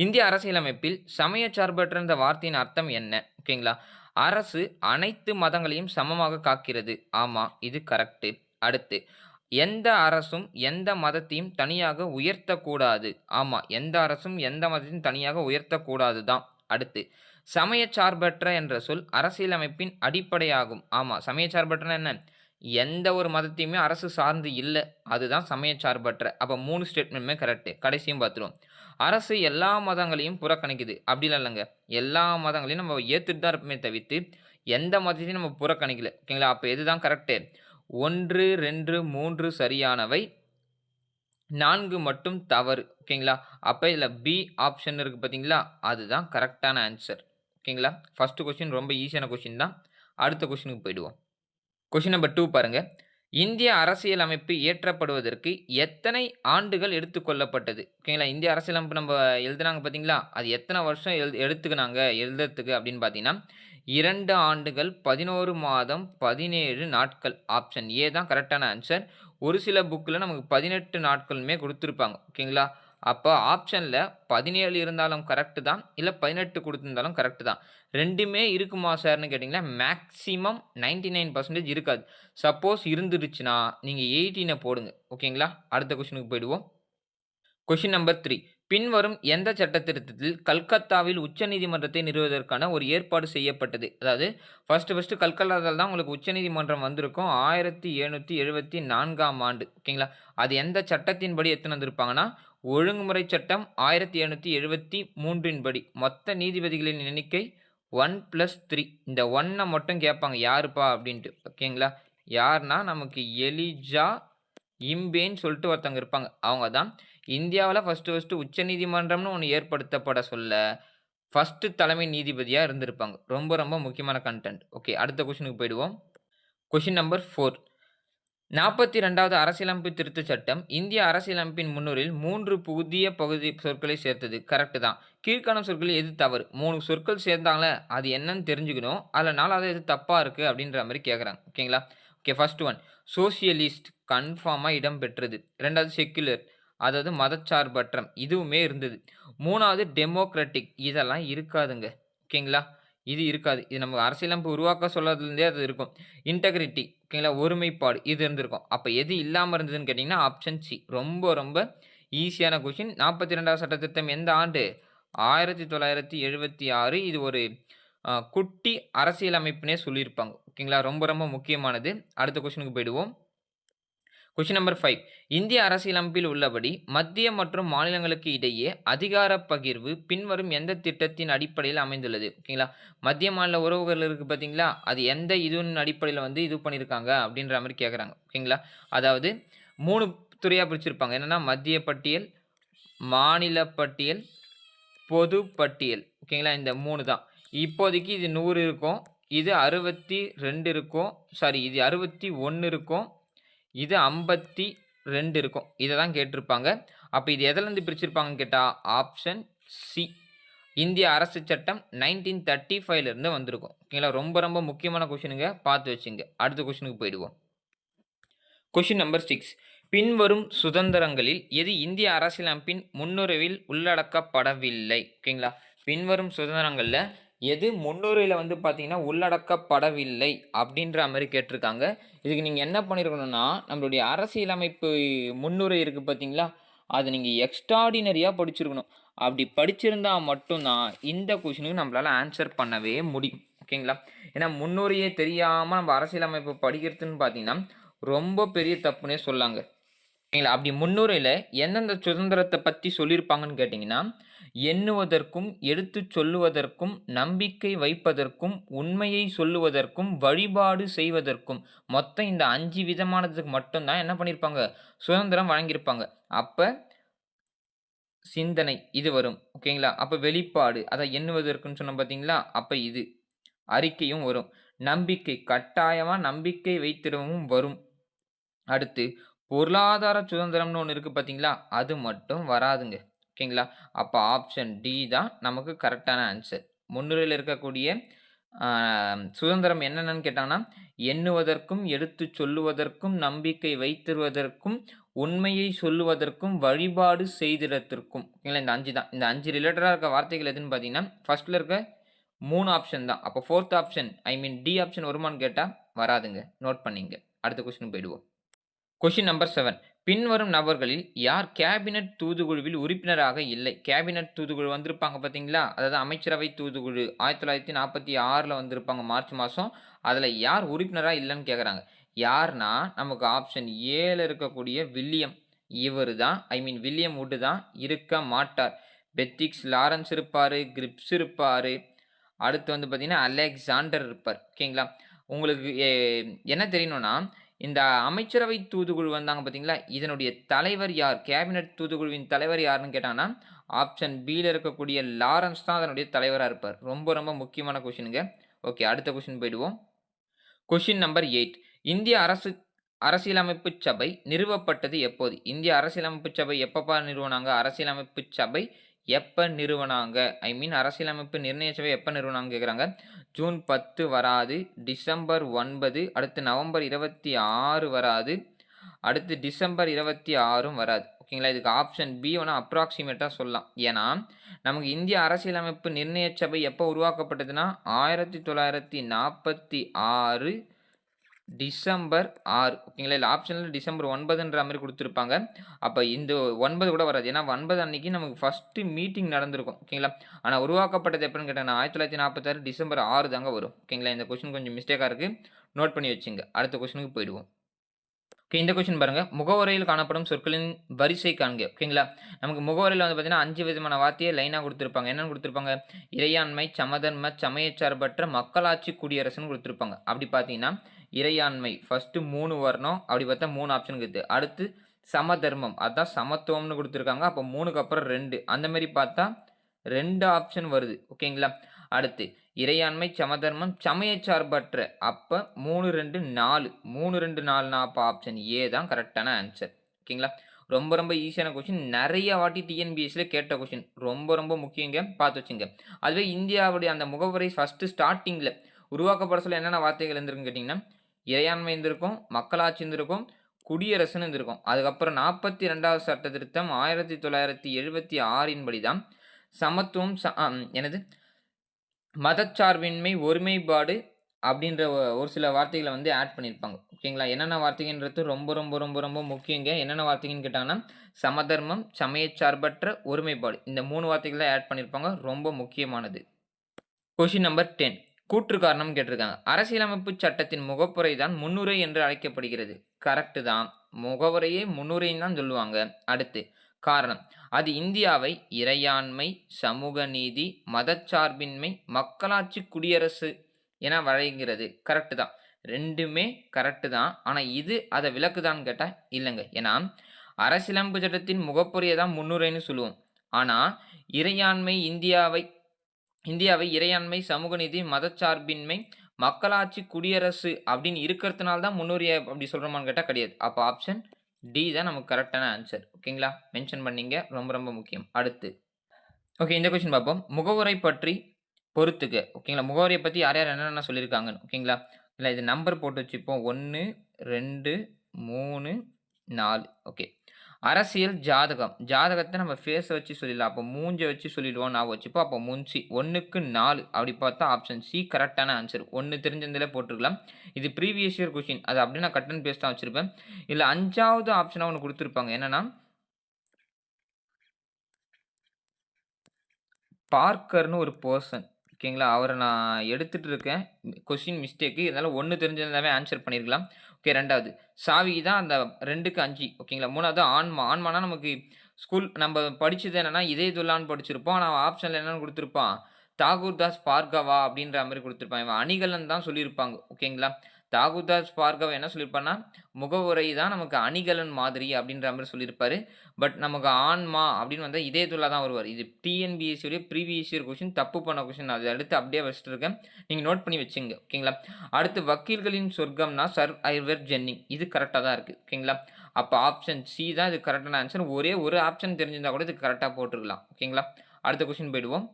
இந்திய அரசியலமைப்பில் சமயச்சார்பற்ற என்ற வார்த்தையின் அர்த்தம் என்ன? ஓகேங்களா. அரசு அனைத்து மதங்களையும் சமமாக காக்கிறது. ஆமா, இது கரெக்ட்டு. அடுத்து, எந்த அரசும் எந்த மதத்தையும் தனியாக உயர்த்தக்கூடாது. ஆமா, எந்த அரசும் எந்த மதத்தையும் தனியாக உயர்த்தக்கூடாது தான். அடுத்து, சமயச்சார்பற்ற என்ற சொல் அரசியலமைப்பின் அடிப்படையாகும். ஆமா, சமயச்சார்பற்றனா என்ன? எந்த ஒரு மதத்தையுமே அரசு சார்ந்து இல்ல. அதுதான் சமயச்சார்பற்ற. அப்ப 3 ஸ்டேட்மெண்ட்டுமே கரெக்ட்டு. கடைசியும் பார்த்துருவோம். அரசு எல்லா மதங்களையும் புறக்கணிக்குது. அப்படிலாம் இல்லங்க. எல்லா மதங்களையும் நம்ம ஏத்துட்டு தான் இருப்போமே தவிர்த்து, எந்த மதத்தையும் நம்ம புறக்கணிக்கல. ஓகேங்களா. அப்ப எதுதான் கரெக்ட்டு? 1, 2, 3 சரியானவை. 4 மட்டும் தவறு. ஓகேங்களா. அப்ப இதுல பி ஆப்ஷன் இருக்கு பார்த்தீங்களா? அதுதான் கரெக்ட்டான ஆன்ஸர். ஓகேங்களா. ஃபர்ஸ்ட் கொஸ்டின் ரொம்ப ஈஸியான கொஸ்டின் தான். அடுத்த கொஸ்டினுக்கு போயிடுவோம். கொஸ்டின் நம்பர் 2 பாருங்க. இந்திய அரசியலமைப்பு இயற்றப்படுவதற்கு எத்தனை ஆண்டுகள் எடுத்துக் கொள்ளப்பட்டது? ஓகேங்களா. இந்திய அரசியலமைப்பு நம்ம எழுதுனாங்க பார்த்தீங்களா? அது எத்தனை வருஷம் எடுத்துக்குனாங்க எழுதுறதுக்கு அப்படின்னு பார்த்தீங்கன்னா, 2 ஆண்டுகள், 11 மாதம், 17 நாட்கள். ஆப்ஷன் ஏ தான் கரெக்ட்டான ஆன்ஸர். ஒரு சில புக்ல நமக்கு 18 நாட்களுமே குடுத்திருப்பாங்க. ஓகேங்களா. அப்ப ஆப்ஷன்ல 17 இருந்தாலும் கரெக்ட் தான். இல்ல 18 குடுத்திருந்தாலும் கரெக்ட் தான். 2மே இருக்குமா சார்ன்னு கேட்டீங்கன்னா, மேக்ஸிமம் 99% இருக்காது. சப்போஸ் இருந்துருச்சுன்னா, நீங்க 18 போடுங்க. ஓகேங்களா. அடுத்த கொஸ்டினுக்கு போயிடுவோம். Question number 3. பின்வரும் எந்த சட்டத்திருத்தத்தில் கல்கத்தாவில் உச்சநீதிமன்றத்தை நிறுவுவதற்கான ஒரு ஏற்பாடு செய்யப்பட்டது? அதாவது ஃபர்ஸ்ட் கல்கத்தால தான் உங்களுக்கு உச்சநீதிமன்றம் வந்திருக்கும். 1774ஆம் ஆண்டு. ஓகேங்களா. அது எந்த சட்டத்தின்படி எடுத்துன்னு வந்திருப்பாங்கன்னா, ஒழுங்குமுறை சட்டம் 1773 படி. மொத்த நீதிபதிகளின் எண்ணிக்கை 1+3. இந்த 1 மட்டும் கேட்பாங்க. யாருப்பா அப்படின்ட்டு. ஓகேங்களா. யார்னா நமக்கு எலிஜா இம்பேன்னு சொல்லிட்டு ஒருத்தவங்க இருப்பாங்க. அவங்க தான் இந்தியாவுல ஃபர்ஸ்ட் உச்சநீதிமன்றம்னு ஒண்ணு ஏற்படுத்தப்பட சொல்ல, ஃபர்ஸ்ட் தலைமை நீதிபதியா இருந்திருப்பாங்க. ரொம்ப ரொம்ப முக்கியமான கன்டென்ட். ஓகே அடுத்த கொஸ்டினுக்கு போயிடுவோம். Question number 4. 42வது அரசியலமைப்பு திருத்தச் சட்டம் இந்திய அரசியலமைப்பின் முன்னுரையில் 3 புதிய பகுதி சொற்களை சேர்த்தது. கரெக்ட் தான். கீழ்க்காணும் சொற்களில் எது தவறு? 3 சொற்கள் சேர்ந்தாங்கல்ல, அது என்னன்னு தெரிஞ்சுக்கணும். அதுல 4வது எது தப்பா இருக்கு அப்படின்ற மாரி கேட்கறாங்க. ஓகேங்களா? ஓகே ஃபர்ஸ்ட் ஒன் சோசியலிஸ்ட் கன்ஃபார்மா இடம் பெற்றது. 2வது செக்யுலர் அதாவது மதச்சார்பற்றம் இதுவுமே இருந்தது. 3வது டெமோக்ராட்டிக் இதெல்லாம் இருக்காதுங்க. ஓகேங்களா? இது இருக்காது. இது நம்ம அரசியலமைப்பு உருவாக்க சொன்னதுலேருந்தே அது இருக்கும். இன்டெகிரிட்டி ஓகேங்களா? ஒருமைப்பாடு இது இருந்திருக்கும். அப்ப எது இல்லாம இருந்ததுன்னு கேட்டீங்கன்னா, ஆப்ஷன் சி. ரொம்ப ரொம்ப ஈஸியான கொஸ்டின். 42வது சட்ட திருத்தம் எந்த ஆண்டு? 1976 இது ஒரு குட்டி அரசியலமைப்புன்னே சொல்லியிருப்பாங்க. ஓகேங்களா? ரொம்ப ரொம்ப முக்கியமானது. அடுத்த கொஸ்டினுக்கு போயிடுவோம். Question number 5. இந்திய அரசியலமைப்பில் உள்ளபடி மத்திய மற்றும் மாநிலங்களுக்கு இடையே அதிகார பகிர்வு பின்வரும் எந்த திட்டத்தின் அடிப்படையில் அமைந்துள்ளது? ஓகேங்களா? மத்திய மாநில உறவுகள் இருக்கு பார்த்தீங்களா? அது எந்த இதுவின் அடிப்படையில வந்து இது பண்ணியிருக்காங்க அப்படின்ற மாரி கேட்குறாங்க. ஓகேங்களா? அதாவது 3 துறையா பிரிச்சிருப்பாங்க. என்னன்னா மத்திய பட்டியல், மாநில பட்டியல், பொது பட்டியல். ஓகேங்களா? இந்த 3 தான். இப்போதைக்கு இது 100 இருக்கும். இது 62 இருக்கும். சாரி இது 61 இருக்கும். இது 52 இருக்கும். இத தான் கேட்டிருப்பாங்க. அப்ப இது எதுலருந்து பிரிச்சிருப்பாங்கன்னு கேட்டா, ஆப்ஷன் சி. இந்திய அரசு சட்டம் 1935ல இருந்து வந்திருக்கும். ஓகேங்களா? ரொம்ப ரொம்ப முக்கியமான கொஸ்டினுங்க. பார்த்து வச்சுங்க. அடுத்த கொஸ்டினுக்கு போயிடுவோம். Question number 6. பின்வரும் சுதந்திரங்களில் எது இந்திய அரசியலமைப்பின் முன்னுரைவில் உள்ளடக்கப்படவில்லை? ஓகேங்களா? பின்வரும் சுதந்திரங்கள்ல எது முன்னுரையில வந்து பார்த்தீங்கன்னா, உள்ளடக்கப்படவில்லை அப்படின்ற மாரி கேட்டிருக்காங்க. இதுக்கு நீங்க என்ன பண்ணியிருக்கணும்னா, நம்மளுடைய அரசியலமைப்பு முன்னுரை இருக்கு பார்த்தீங்களா, அத நீங்க எக்ஸ்ட்ரார்டினரியா படிச்சிருக்கணும். அப்படி படிச்சிருந்தா மட்டும் தான் இந்த கொஸ்டினுக்கு நம்மளால ஆன்சர் பண்ணவே முடியும். ஓகேங்களா? ஏன்னா முன்னுரையே தெரியாம நம்ம அரசியலமைப்பு படிக்கிறதுன்னு பார்த்தீங்கன்னா, ரொம்ப பெரிய தப்புன்னே சொல்லாங்க. ஓகேங்களா? அப்படி முன்னுரையில எந்தெந்த சுதந்திரத்த பத்தி சொல்லியிருப்பாங்கன்னு கேட்டீங்கன்னா, எண்ணுவதற்கும், எடுத்துச் சொல்லுவதற்கும், நம்பிக்கை வைப்பதற்கும், உண்மையை சொல்லுவதற்கும், வழிபாடு செய்வதற்கும், மொத்தம் இந்த 5 விதமானதுக்கு மட்டும் தான் என்ன பண்ணியிருப்பாங்க, சுதந்திரம் வழங்கியிருப்பாங்க. அப்ப சிந்தனை இது வரும். ஓகேங்களா? அப்ப வெளிப்பாடு அதான் எண்ணுவதற்குன்னு சொன்னோம் பார்த்தீங்களா? அப்ப இது. அறிக்கையும் வரும். நம்பிக்கை கட்டாயமா நம்பிக்கை வைத்திடவும் வரும். அடுத்து பொருளாதார சுதந்திரம்னு ஒண்ணு இருக்கு பார்த்தீங்களா? அது மட்டும் வராதுங்க. ஓகேங்களா? அப்ப ஆப்ஷன் டி தான் நமக்கு கரெக்ட்டான ஆன்சர். முன்னுரையில இருக்கக்கூடிய அ சுதந்திரம் என்னென்னன்னு கேட்டாங்கன்னா, எண்ணுவதற்கும், எடுத்துச் சொல்லுவதற்கும், நம்பிக்கை வைத்திருவதற்கும், உண்மையை சொல்லுவதற்கும், வழிபாடு செய்திடத்திற்கும். ஓகேங்களா? இந்த 5 தான். இந்த 5 ரிலேட்டடா இருக்க வார்த்தைகள் எதுன்னு பார்த்தீங்கன்னா, ஃபர்ஸ்ட்ல இருக்க 3 ஆப்ஷன் தான். அப்ப 4த் ஆப்ஷன் ஐ மீன் டி ஆப்ஷன் வருமான்னு கேட்டா, வராதுங்க. நோட் பண்ணிங்க. அடுத்த கொஸ்டின் போயிடுவோம். Question number 7. பின்வரும் நபர்களில் யார் கேபினட் தூதுக்குழுவில் உறுப்பினராக இல்லை? கேபினட் தூதுக்குழு வந்திருப்பாங்க பார்த்தீங்களா? அதாவது அமைச்சரவை தூதுக்குழு 1946ல வந்திருப்பாங்க மார்ச் மாசம். அதுல யார் உறுப்பினரா இல்லன்னு கேட்குறாங்க. யார்னா நமக்கு ஆப்ஷன் ஏல இருக்கக்கூடிய வில்லியம். இவரு தான் ஐ மீன் வில்லியம் வுட் தான் இருக்க மாட்டார். பெத்திக்ஸ் லாரன்ஸ் இருப்பாரு, கிரிப்ஸ் இருப்பாரு. அடுத்து வந்து பார்த்தீங்கன்னா, அலெக்சாண்டர் இருப்பார். ஓகேங்களா? உங்களுக்கு என்ன தெரியணும்னா, இந்த அமைச்சரவை தூதுக்குழு வந்தாங்க பார்த்தீங்களா, இதனுடைய தலைவர் யார்? கேபினட் தூதுக்குழுவின் தலைவர் யாருன்னு கேட்டாங்கன்னா, ஆப்ஷன் பில இருக்கக்கூடிய லாரன்ஸ் தான் அதனுடைய தலைவரா இருப்பார். ரொம்ப ரொம்ப முக்கியமான கொஸ்டினுங்க. ஓகே அடுத்த கொஸ்டின் போயிடுவோம். Question number 8. இந்திய அரசியலமைப்பு சபை நிறுவப்பட்டது எப்போது? இந்திய அரசியலமைப்பு சபை எப்பப்பா நிறுவனாங்க? அரசியலமைப்பு சபை எப்ப நிறுவனாங்க? ஐ மீன் அரசியலமைப்பு நிர்ணய சபை எப்ப நிறுவனாங்கன்னு கேட்குறாங்க. ஜூன் 10 வராது. டிசம்பர் 9 அடுத்து நவம்பர் 26 வராது. அடுத்து டிசம்பர் 26ம் வராது. ஓகேங்களா? இதுக்கு ஆப்ஷன் பி வேணா அப்ராக்ஸிமேட்டா சொல்லலாம். ஏன்னா, நமக்கு இந்திய அரசியலமைப்பு நிர்ணய சபை எப்போ உருவாக்கப்பட்டதுன்னா, 1946 டிசம்பர் 6 ஓகேங்களா? இல்ல ஆப்ஷன்ல டிசம்பர் 9ன்ற மாரி குடுத்திருப்பாங்க. அப்ப இந்த 9 கூட வராது. ஏன்னா 9 அன்னைக்கு நமக்கு ஃபர்ஸ்ட் மீட்டிங் நடந்திருக்கும். ஓகேங்களா? ஆனா உருவாக்கப்பட்டது எப்பன்னு கேட்டீங்கன்னா, 1946 டிசம்பர் 6 தாங்க வரும். ஓகேங்களா? இந்த கொஸ்டின் கொஞ்சம் மிஸ்டேக்கா இருக்கு. நோட் பண்ணி வச்சுங்க. அடுத்த கொஸ்டினுக்கு போயிடுவோம். ஓகே இந்த கொஸ்டின் பாருங்க. முகவுரையில் காணப்படும் சொற்களின் வரிசை காண்க. ஓகேங்களா? நமக்கு முகவுரையில வந்து பார்த்தீங்கன்னா 5 விதமான வார்த்தைய லைனா குடுத்திருப்பாங்க. என்னன்னு குடுத்திருப்பாங்க? இறையாண்மை, சமதர்ம, சமயச்சார்பற்ற மக்களாட்சி குடியரசுன்னு குடுத்திருப்பாங்க. அப்படி பார்த்தீங்கன்னா, இறையாண்மை ஃபர்ஸ்ட் 3 வரணும். அப்படி பார்த்தா 3 ஆப்ஷன் இருக்குது. அடுத்து சமதர்மம் அதான் சமத்துவம்னு குடுத்திருக்காங்க. அப்ப 3க்கு அப்புறம் 2 அந்த மாரி பார்த்தா 2 ஆப்ஷன் வருது. ஓகேங்களா? அடுத்து இறையாண்மை, சமதர்மம், சமயச்சார்பற்ற. அப்ப 3, 2, 4. 3, 2, 4னா அப்ப ஆப்ஷன் ஏ தான் கரெக்ட்டான ஆன்ஸர். ஓகேங்களா? ரொம்ப ரொம்ப ஈஸியான கொஸ்டின். நெறைய வாட்டி டிஎன்பிஎஸ்சில கேட்ட கொஸ்டின். ரொம்ப ரொம்ப முக்கியங்க. பார்த்து வச்சுங்க. அதுவே இந்தியாவுடைய அந்த முகவுரை ஃபர்ஸ்ட் ஸ்டார்ட்டிங்ல உருவாக்கப்பட சொல்ல என்னென்ன வார்த்தைகள் இருந்திருக்குன்னு கேட்டீங்கன்னா, இறையாண்மை இருந்திருக்கும், மக்களாட்சி இருந்திருக்கும், குடியரசுன்னு இருந்திருக்கும். அதுக்கப்புறம் 42வது சட்ட திருத்தம் 1976ன் படி தான் சமத்துவம் என்னது? மதச்சார்பின்மை, ஒருமைப்பாடு அப்படின்ற ஒரு சில வார்த்தைகள வந்து ஆட் பண்ணியிருப்பாங்க. ஓகேங்களா? என்னென்ன வார்த்தைகன்றது ரொம்ப ரொம்ப ரொம்ப ரொம்ப முக்கியங்க. என்னென்ன வார்த்தைகன்னு கேட்டாங்கன்னா, சமதர்மம், சமயச்சார்பற்ற, ஒருமைப்பாடு. இந்த 3 வார்த்தைகள ஆட் பண்ணியிருப்பாங்க. ரொம்ப முக்கியமானது. Question number 10. கூற்று காரணம் கேட்டிருக்காங்க. அரசியலமைப்பு சட்டத்தின் முகப்புரை தான் முன்னுரை என்று அழைக்கப்படுகிறது. கரெக்ட் தான். முகவுரையே முன்னுரைன்னு தான் சொல்லுவாங்க. அடுத்து காரணம். அது இந்தியாவை இறையாண்மை, சமூக நீதி, மதச்சார்பின்மை, மக்களாட்சி குடியரசு என வழங்குகிறது. கரெக்ட் தான். 2மே கரெக்ட் தான். ஆனா இது அத விளக்குதான்னு கேட்டா இல்லங்க. ஏன்னா அரசியலமைப்பு சட்டத்தின் முகப்புரைய தான் முன்னுரைன்னு சொல்லுவோம். ஆனா இறையாண்மை இந்தியாவை இறையாண்மை, சமூக நீதி, மதச்சார்பின்மை, மக்களாட்சி குடியரசு அப்படின்னு இருக்கிறதுனால தான் முன்னுரைய அப்படி சொல்றோமான்னு கேட்டா கிடையாது. அப்ப ஆப்ஷன் டி தான் நமக்கு கரெக்ட்டான ஆன்ஸர். ஓகேங்களா? மென்ஷன் பண்ணீங்க. ரொம்ப ரொம்ப முக்கியம். அடுத்து ஓகே இந்த கொஸ்டின் பார்ப்போம். முகவுரை பற்றி பொறுத்துக. ஓகேங்களா? முகவரிய பத்தி யார் யார் என்னென்ன சொல்லியிருக்காங்கன்னு. ஓகேங்களா? இல்ல இது நம்பர் போட்டு வச்சுப்போம். 1, 2, 3, 4 ஓகே. அரசியல் ஜாதகம். ஜாதகத்த நம்ம ஃபேஸ வச்சு சொல்லிடலாம். அப்ப மூஞ்ச வச்சு சொல்லிடுவோம் ஞாபகம் வச்சுப்போம். அப்ப மூஞ்சி 1க்கு 4 அப்படி பார்த்தா ஆப்ஷன் சி கரெக்ட்டான ஆன்ஸர். 1 தெரிஞ்சிருந்தாலே போட்டுருக்கலாம். இது ப்ரீவியஸ் இயர் கொஸ்டின். அது அப்படியே நான் கட் அண்ட் பேஸ்ட் தான் வச்சிருப்பேன். இதுல 5வது ஆப்ஷனா ஒண்ணு குடுத்திருப்பாங்க. என்னன்னா, பார்க்கர்ன்னு ஒரு பெர்சன். ஓகேங்களா? அவர நான் எடுத்துட்டு இருக்கேன். Question mistake. இருந்தாலும் 1 தெரிஞ்சிருந்தாவே ஆன்ஸர் பண்ணியிருக்கலாம். ஓகே 2வது சாவி தான் அந்த 2க்கு 5 ஓகேங்களா? 3வது ஆன்மா. ஆன்மானா நமக்கு ஸ்கூல் நம்ப படிச்சது என்னன்னா, இதயத்துல்லான்னு படிச்சிருப்போம். ஆனா ஆப்ஷன்ல என்னன்னு குடுத்திருப்பான், தாகூர்தாஸ் பார்கவா அப்படின்ற மாரி குடுத்திருப்பான். இவன் அணிகலன் தான் சொல்லியிருப்பாங்க. ஓகேங்களா? தாகூர்தாஸ் பார்கவா என்ன சொல்லியிருப்பார்ன்னா, முகவுரை தான் நமக்கு அணிகலன் மாதிரி அப்படின்ற மாரி சொல்லியிருப்பாரு. பட் நமக்கு ஆன்மா அப்படின்னு வந்தா இதயத்துல்லா தான் வருவாரு. இது டிஎன்பிஎஸ்சி உடைய ப்ரீவியஸ் இயர் கொஸ்டின் தப்பு பண்ண கொஸ்டின். அத எடுத்து அப்படியே வச்சுட்டு இருக்கேன். நீங்க நோட் பண்ணி வச்சுங்க. ஓகேங்களா? அடுத்து வக்கீல்களின் சொர்க்கம்னா சர் ஐவர் ஜென்னிங். இது கரெக்ட்டா தான் இருக்கு. ஓகேங்களா? அப்ப ஆப்ஷன் சி தான் இது கரெக்ட்டான ஆன்ஸர். ஒரே ஒரு ஆப்ஷன் தெரிஞ்சிருந்தா கூட இதுக்கு கரெக்ட்டா போட்டுருக்கலாம். ஓகேங்களா? அடுத்த கொஸ்டின் போயிடுவோம்.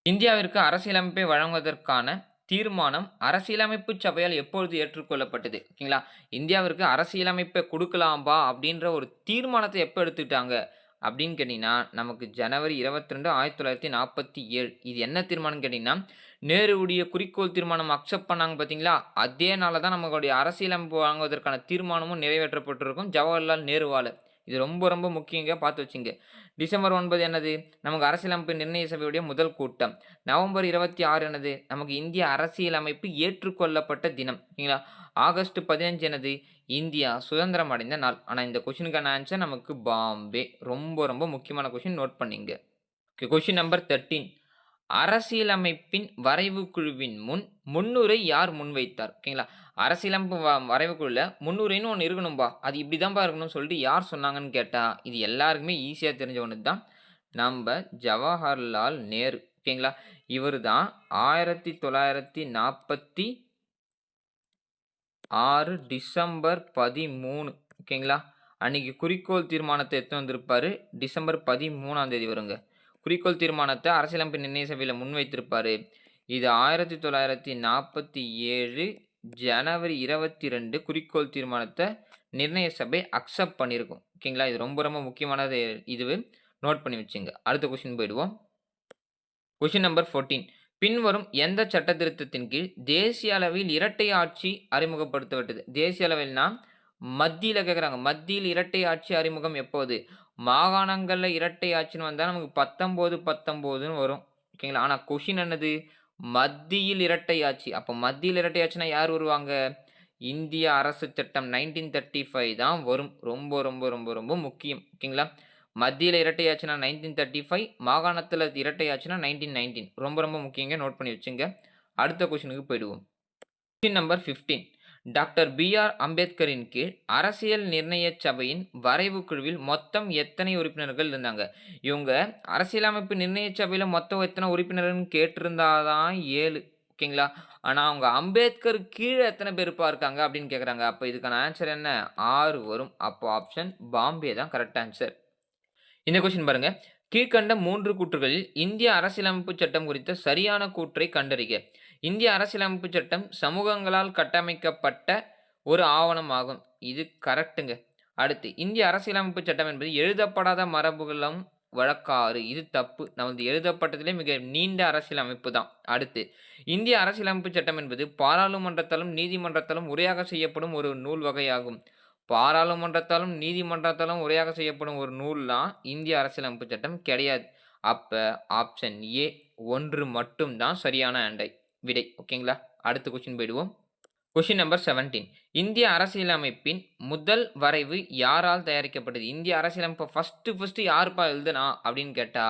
இந்தியாவிற்கு அரசியலமைப்பை வழங்குவதற்கான தீர்மானம் அரசியலமைப்பு சபையால் எப்பொழுது ஏற்றுக்கொள்ளப்பட்டது? ஓகேங்களா? இந்தியாவிற்கு அரசியலமைப்பை குடுக்கலாம்பா அப்படின்ற ஒரு தீர்மானத்த எப்ப எடுத்துக்கிட்டாங்க? அப்படின்னு கேட்டீங்கன்னா, நமக்கு ஜனவரி 22, 1947. இது என்ன தீர்மானம்னு கேட்டீங்கன்னா, நேருவுடைய குறிக்கோள் தீர்மானம் அக்செப்ட் பண்ணாங்க பார்த்தீங்களா? அதே நாள்ல தான் நம்மளுடைய அரசியலமைப்பு வழங்குவதற்கான தீர்மானமும் நிறைவேற்றப்பட்டிருக்கும் ஜவஹர்லால் நேருவால. இது ரொம்ப ரொம்ப முக்கியங்க. பார்த்து வச்சுங்க. டிசம்பர் 9 என்னது? நமக்கு அரசியலமைப்பு நிர்ணய சபையுடைய முதல் கூட்டம். நவம்பர் 26 என்னது? நமக்கு இந்திய அரசியலமைப்பு ஏற்றுக்கொள்ளப்பட்ட தினம். ஓகேங்களா? ஆகஸ்ட் 15 என்னது? இந்தியா சுதந்திரம் அடைந்த நாள். ஆனா இந்த கொஸ்டினுக்கான ஆன்ஸர் நமக்கு பாம்பே. ரொம்ப ரொம்ப முக்கியமான கொஸ்டின் நோட் பண்ணீங்க. Okay question number 13. அரசியலமைப்பின் வரைவு குழுவின் முன்னுரை யார் முன்வைத்தார்? ஓகேங்களா? அரசியலமைப்பு வரைவு குழுல முன்னுரைன்னு ஒண்ணு இருக்கணும்பா. அது இப்படிதான்பா இருக்கணும்னு சொல்லிட்டு யார் சொன்னாங்கன்னு கேட்டா, இது எல்லாருக்குமே ஈஸியா தெரிஞ்ச ஒண்ணு தான். நம்ப ஜவஹர்லால் நேரு. ஓகேங்களா? இவரு தான் 1946 டிசம்பர் 13 ஓகேங்களா? அன்னைக்கு குறிக்கோள் தீர்மானத்த எடுத்துட்டு வந்திருப்பாரு. டிசம்பர் 13ஆம் தேதி வருங்க. குறிக்கோள் தீர்மானத்த அரசியலமைப்பு நிர்ணய சபையில முன்வைத்திருப்பாரு. இது 1947 ஜனவரி 22 குறிக்கோள் தீர்மானத்த நிர்ணய சபை அக்செப்ட் பண்ணியிருக்கும். ஓகேங்களா? இது ரொம்ப ரொம்ப முக்கியமானது இதுவு. நோட் பண்ணி வச்சுங்க. அடுத்த கொஸ்டின் போயிடுவோம். Question number 14. பின்வரும் எந்த சட்ட திருத்தத்தின் கீழ் தேசிய அளவில் இரட்டை ஆட்சி அறிமுகப்படுத்தப்பட்டது? தேசிய அளவில்னா மத்தியில கேட்குறாங்க. மத்தியில் இரட்டை ஆட்சி அறிமுகம் எப்போது? மாகாணங்கள்ல இரட்டை ஆட்சின்னு வந்தா நமக்கு 19, 19ன்னு வரும். ஓகேங்களா? ஆனா கொஸ்டின் என்னது? மத்தியில் இரட்டை ஆட்சி. அப்ப மத்தியில் இரட்டை ஆட்சினா யார் வருவாங்க? இந்திய அரசு சட்டம் 1935 தான் வரும். ரொம்ப ரொம்ப ரொம்ப ரொம்ப முக்கியம். ஓகேங்களா? மத்தியில இரட்டை ஆட்சினா 1935, மாகாணத்தில இரட்டை ஆட்சினா 1919. ரொம்ப ரொம்ப முக்கியங்க. நோட் பண்ணி வச்சுங்க. அடுத்த கொஸ்டினுக்கு போயிடுவோம். Question number 15. Doctor B.R.. அம்பேத்கரின் கீழ் அரசியல் நிர்ணய சபையின் வரைவு குழுவில் மொத்தம் எத்தனை உறுப்பினர்கள் இருந்தாங்க? இவங்க அரசியலமைப்பு நிர்ணய சபையில மொத்தம் எத்தனை உறுப்பினர்கள்னு கேட்டிருந்தா தான் 7 ஓகேங்களா? ஆனா அவங்க அம்பேத்கர் கீழ எத்தன பேருப்பா இருக்காங்க அப்படின்னு கேட்குறாங்க. அப்ப இதுக்கான ஆன்ஸர் என்ன? 6 வரும். அப்போ ஆப்ஷன் பாம்பே தான் கரெக்ட் ஆன்ஸர். இந்த கொஸ்டின் பாருங்க. கீழ்க்கண்ட 3 கூற்றுகளில் இந்திய அரசியலமைப்பு சட்டம் குறித்த சரியான கூற்றை கண்டறிக. இந்திய அரசியலமைப்பு சட்டம் சமூகங்களால் கட்டமைக்கப்பட்ட ஒரு ஆவணம் ஆகும். இது கரெக்ட்டுங்க. அடுத்து இந்திய அரசியலமைப்பு சட்டம் என்பது எழுதப்படாத மரபுகளும் வழக்காறு. இது தப்பு. நமது எழுதப்பட்டதிலே மிக நீண்ட அரசியலமைப்பு தான். அடுத்து இந்திய அரசியலமைப்பு சட்டம் என்பது பாராளுமன்றத்தாலும் நீதிமன்றத்தாலும் உரையாக செய்யப்படும் ஒரு நூல் வகையாகும். பாராளுமன்றத்தாலும் நீதிமன்றத்தாலும் உரையாக செய்யப்படும் ஒரு நூல்லாம் இந்திய அரசியலமைப்பு சட்டம் கிடையாது. அப்ப ஆப்ஷன் ஏ 1 மட்டும் தான் சரியான விடை. ஓகேங்களா? அடுத்த கொஸ்டின் போயிடுவோம். Question number 17. இந்திய அரசியலமைப்பின் முதல் வரைவு யாரால் தயாரிக்கப்பட்டது? இந்திய அரசியலமைப்ப ஃபர்ஸ்ட் யாருப்பா எழுதுனா அப்படின்னு கேட்டா,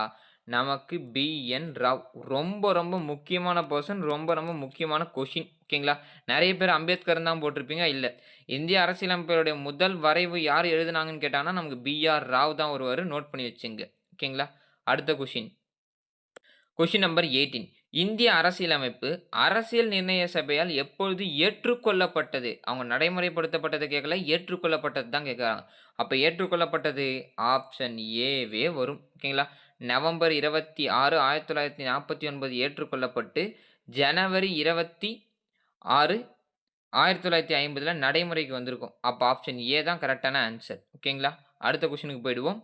நமக்கு பி.என். ராவ். ரொம்ப முக்கியமான பெர்சன். ரொம்ப முக்கியமான கொஸ்டின். ஓகேங்களா? நெறைய பேர் அம்பேத்கர்ன்னு தான் போட்டிருப்பீங்க. இல்ல. இந்திய அரசியலமைப்பினுடைய முதல் வரைவு யார் எழுதுனாங்கன்னு கேட்டாங்கன்னா, நமக்கு பி.ஆர். ராவ் தான் வருவாரு. நோட் பண்ணி வச்சுங்க. ஓகேங்களா? அடுத்த கொஸ்டின். Question number 18. இந்திய அரசியலமைப்பு அரசியல் நிர்ணய சபையால் எப்பொழுது ஏற்றுக்கொள்ளப்பட்டது? அவங்க நடைமுறைப்படுத்தப்பட்டது கேட்கல, ஏற்றுக்கொள்ளப்பட்டது தான் கேட்குறாங்க. அப்ப ஏற்றுக்கொள்ளப்பட்டது ஆப்ஷன் ஏவே வரும். ஓகேங்களா? நவம்பர் 26, 1949 ஏற்றுக்கொள்ளப்பட்டு, ஜனவரி 26, 1950ல நடைமுறைக்கு வந்திருக்கும். அப்ப ஆப்ஷன் ஏ தான் கரெக்ட்டான ஆன்ஸர். ஓகேங்களா? அடுத்த கொஸ்டினுக்கு போயிடுவோம்.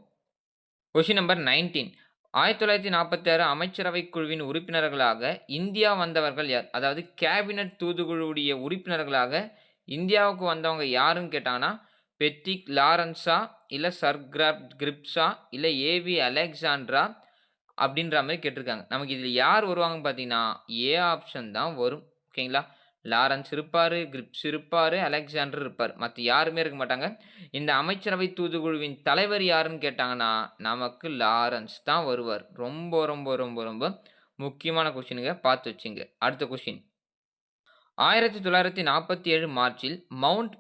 Question number 19. 1946 அமைச்சரவைக் குழுவின் உறுப்பினர்களாக இந்தியா வந்தவர்கள் யார்? அதாவது கேபினட் தூதுக்குழுவுடைய உறுப்பினர்களாக இந்தியாவுக்கு வந்தவங்க யாருன்னு கேட்டாங்கன்னா, பெட்டிக் லாரன்ஸா, இல்ல சர் கிரிப்ஸா, இல்ல ஏ.வி. அலெக்சாண்ட்ரா அப்படின்ற மாரி கேட்டிருக்காங்க. நமக்கு இதில யார் வருவாங்கன்னு பார்த்தீங்கன்னா, ஏ ஆப்ஷன் தான் வரும். ஓகேங்களா? லாரன்ஸ் இருப்பாரு, கிரிப்ஸ் இருப்பாரு, அலெக்சாண்டர் இருப்பாரு. மத்த யாருமே இருக்க மாட்டாங்க. இந்த அமைச்சரவை தூதுக்குழுவின் தலைவர் யாருன்னு கேட்டாங்கன்னா, நமக்கு லாரன்ஸ் தான் வருவார். ரொம்ப முக்கியமான கொஸ்டினுங்க. பார்த்து வச்சுங்க. அடுத்த கொஸ்டின். 1947 மார்ச்சில் மவுண்ட்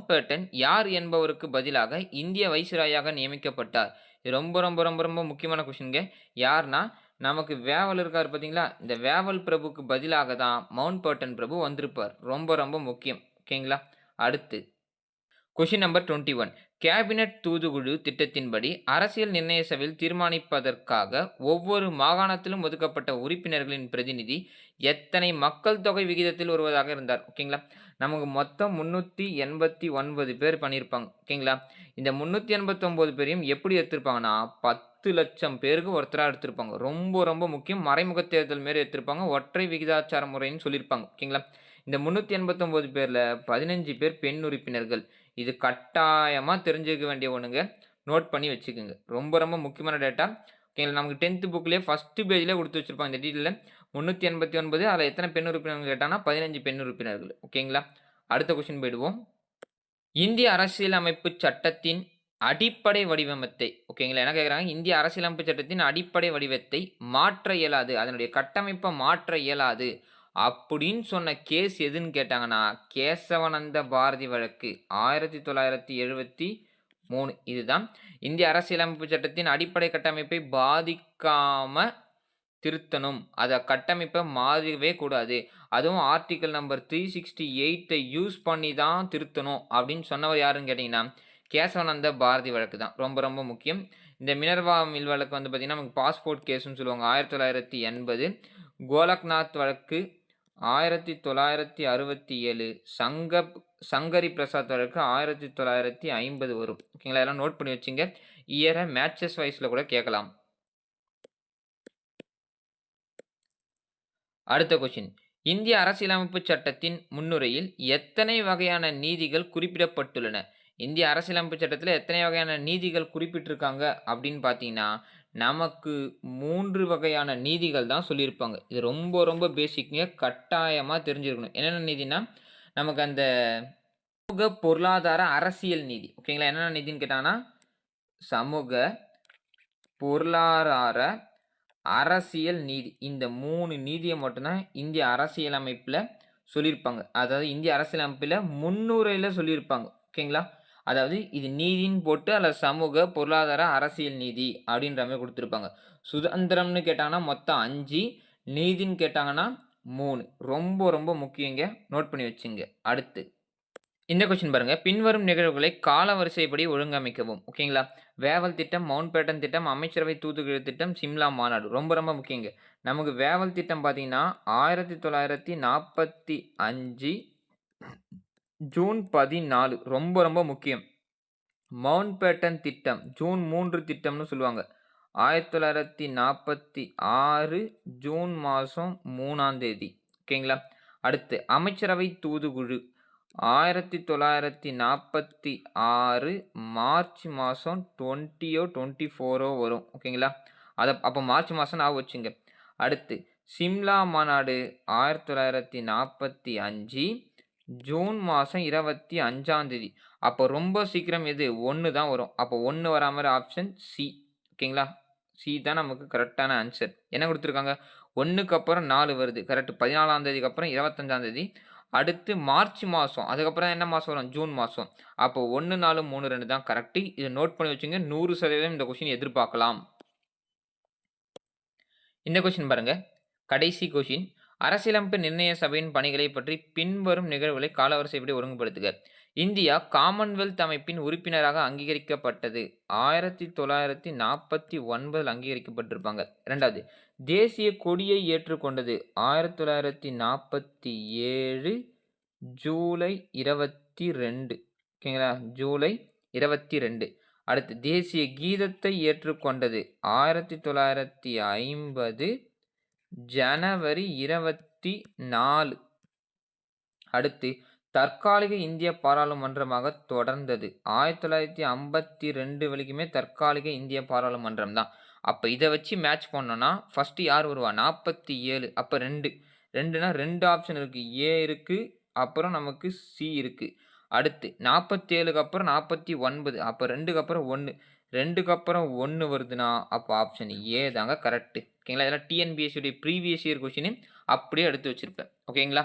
பேட்டன் யார் என்பவருக்கு பதிலாக இந்திய வைஸ்ராயாக நியமிக்கப்பட்டார்? இது ரொம்ப முக்கியமான கொஸ்டின்ங்க. யார்னா, நமக்கு வேவல் இருக்காரு பார்த்தீங்களா? இந்த வேவல் பிரபுக்கு பதிலாக தான் மவுண்ட் பேட்டன் பிரபு வந்திருப்பார். ரொம்ப முக்கியம். ஓகேங்களா? அடுத்து கொஸ்டின் நம்பர் 21. கேபினட் தூதுக்குழு திட்டத்தின்படி அரசியல் நிர்ணய சபையில் தீர்மானிப்பதற்காக ஒவ்வொரு மாகாணத்திலும் ஒதுக்கப்பட்ட உறுப்பினர்களின் பிரதிநிதி எத்தனை மக்கள் தொகை விகிதத்தில் வருவதாக இருந்தார்? ஓகேங்களா? நமக்கு மொத்தம் 389 பேர் பண்ணியிருப்பாங்க. ஓகேங்களா? இந்த 389 பேரையும் எப்படி எடுத்திருப்பாங்கன்னா, 10 லட்சம் பேருக்கு ஒருத்தரா எடுத்திருப்பாங்க. ரொம்ப முக்கியம். மறைமுக தேர்தல் மாரி எடுத்திருப்பாங்க. ஒற்றை விகிதாச்சார முறைன்னு சொல்லியிருப்பாங்க. ஓகேங்களா? இந்த 389 பேர்ல 15 பேர் பெண் உறுப்பினர்கள். இது கட்டாயமா தெரிஞ்சுக்க வேண்டிய ஒண்ணுங்க. நோட் பண்ணி வச்சுக்கோங்க. ரொம்ப முக்கியமான டேட்டா. ஓகேங்களா? நமக்கு 10த் புக்லயே ஃபர்ஸ்ட் பேஜ்லயே குடுத்து வச்சிருப்பாங்க இந்த டீட்டெயில. 389 அதுல எத்தன பெண் உறுப்பினர்கள் கேட்டாங்கன்னா, 15 பெண் உறுப்பினர்கள். ஓகேங்களா? அடுத்த கொஸ்டின் போயிடுவோம். இந்திய அரசியலமைப்பு சட்டத்தின் அடிப்படை வடிவமைத்தை ஓகேங்களா? என்ன கேட்குறாங்க? இந்திய அரசியலமைப்பு சட்டத்தின் அடிப்படை வடிவத்தை மாற்ற இயலாது. அதனுடைய கட்டமைப்ப மாற்ற இயலாது. அப்படின்னு சொன்ன கேஸ் எதுன்னு கேட்டாங்கன்னா, கேசவானந்த பாரதி வழக்கு 1973 இதுதான். இந்திய அரசியலமைப்பு சட்டத்தின் அடிப்படை கட்டமைப்பை பாதிக்காம திருத்தணும். அத கட்டமைப்ப மாறவே கூடாது. அதுவும் ஆர்டிக்கிள் நம்பர் 368 யூஸ் பண்ணி தான் திருத்தணும் அப்படின்னு சொன்னவர் யாருன்னு கேட்டீங்கன்னா, கேசவானந்த பாரதி வழக்கு தான். ரொம்ப முக்கியம். இந்த மினர்வா மில் வழக்கு வந்து பார்த்தீங்கன்னா, நமக்கு பாஸ்போர்ட் கேஸ்ன்னு சொல்லுவாங்க. 1980 கோலக்நாத் வழக்கு 1967 சங்கரி பிரசாத் வழக்கு 1950 வரும். ஓகேங்களா? இதெல்லாம் நோட் பண்ணி வச்சுங்க. இயர மேட்சஸ் வைஸ்ல கூட கேட்கலாம். அடுத்த கொஸ்டின். இந்திய அரசியலமைப்பு சட்டத்தின் முன்னுரையில் எத்தனை வகையான நீதிகள் குறிப்பிடப்பட்டுள்ளன? இந்திய அரசியலமைப்பு சட்டத்தில எத்தனை வகையான நீதிகள் குறிப்பிட்டிருக்காங்க அப்படின்னு பார்த்தீங்கன்னா, நமக்கு 3 வகையான நீதிகள் தான் சொல்லியிருப்பாங்க. இது ரொம்ப பேசிக்ங்க. கட்டாயமா தெரிஞ்சிருக்கணும். என்னென்ன நீதின்னா, நமக்கு அந்த சமூக, பொருளாதார, அரசியல் நீதி. ஓகேங்களா? என்னென்ன நீதின்னு கேட்டாங்கன்னா, சமூக, பொருளாதார, அரசியல் நீதி. இந்த 3 நீதிய மட்டும் தான் இந்திய அரசியலமைப்புல சொல்லியிருப்பாங்க. அதாவது இந்திய அரசியலமைப்பில முன்னுரையில சொல்லியிருப்பாங்க. ஓகேங்களா? அதாவது இது நீதின்னு போட்டு அதில சமூக, பொருளாதார, அரசியல் நீதி அப்படின்ற மாரி குடுத்திருப்பாங்க. சுதந்திரம்னு கேட்டாங்கன்னா மொத்தம் 5, நீதின்னு கேட்டாங்கன்னா 3. ரொம்ப ரொம்ப முக்கியங்க. நோட் பண்ணி வச்சுங்க. அடுத்து இந்த கொஸ்டின் பாருங்க. பின்வரும் நிகழ்வுகளை காலவரிசைப்படி ஒழுங்கமைக்கவும். ஓகேங்களா? வேவல் திட்டம், மவுண்ட் பேட்டன் திட்டம், அமைச்சரவை தூதுக்குழு திட்டம், சிம்லா மாநாடு. ரொம்ப ரொம்ப முக்கியங்க. நமக்கு வேவல் திட்டம் பார்த்தீங்கன்னா, 1945 ஜூன் 14 ரொம்ப ரொம்ப முக்கியம். மவுண்ட் பேட்டன் திட்டம், ஜூன் 3 திட்டம்னு சொல்லுவாங்க. 1946 ஜூன் மாசம் 3ஆம் தேதி. ஓகேங்களா? அடுத்து அமைச்சரவை தூதுக்குழு 1946 மார்ச் மாசம் 20ஓ 24ஓ வரும். ஓகேங்களா? அப்ப மார்ச் மாசம் ஞாபகம் வச்சுங்க. அடுத்து சிம்லா மாநாடு 1945 ஜூன் மாசம் 25ஆம் தேதி. அப்போ ரொம்ப சீக்கிரம் எது? 1 தான் வரும். அப்போ 1 வரா மாரி ஆப்ஷன் சி. ஓகேங்களா? சி தான் நமக்கு கரெக்ட்டான ஆன்சர். என்ன குடுத்துருக்காங்க? 1க்கு அப்புறம் 4 வருது. கரெக்ட். 14ஆம் தேதிக்கு அப்புறம் 25ஆம் தேதி. அடுத்து மார்ச் மாசம். அதுக்கப்புறம் என்ன மாசம் வரும்? ஜூன் மாசம். அப்போ 1, 4, 3, 2 தான் கரெக்ட். இத நோட் பண்ணி வச்சுங்க. 100% இந்த கொஸ்டின் எதிர்பார்க்கலாம். இந்த கொஸ்டின் பாருங்க. கடைசி கொஸ்டின். அரசியலமைப்பு நிர்ணய சபையின் பணிகளைப் பற்றி பின்வரும் நிகழ்வுகளை காலவரிசைப்படி ஒழுங்குபடுத்துக. இந்தியா காமன்வெல்த் அமைப்பின் உறுப்பினராக அங்கீகரிக்கப்பட்டது. 1949ல் அங்கீகரிக்கப்பட்டிருப்பாங்க. 2வது தேசிய கொடியை ஏற்றுக்கொண்டது. 1947 ஜூலை 22. ஓகேங்களா? ஜூலை 22. அடுத்து தேசிய கீதத்தை ஏற்றுக்கொண்டது. 1950 ஜனவரி 24. அடுத்து தற்காலிக இந்திய பாராளுமன்றமாக தொடர்ந்தது. 1952 வரைக்குமே தற்காலிக இந்திய பாராளுமன்றம் தான். அப்ப இத வச்சு மேட்ச் பண்ணோம்னா, ஃபர்ஸ்ட் யார் வருவா? 47. அப்ப 2. 2னா 2 ஆப்ஷன் இருக்கு. ஏ இருக்கு. அப்புறம் நமக்கு சி இருக்கு. அடுத்து 47க்கு அப்புறம் 49. அப்ப 2க்கு அப்புறம் 1. 2க்கு அப்புறம் 1 வருதுன்னா, அப்ப ஆப்ஷன் ஏ தாங்க கரெக்ட். ஓகேங்களா? இதெல்லாம் டிஎன்பிஎஸ்சி உடைய ப்ரீவியஸ் இயர் கொஸ்டின் அப்படியே எடுத்து வச்சிருப்பேன். ஓகேங்களா?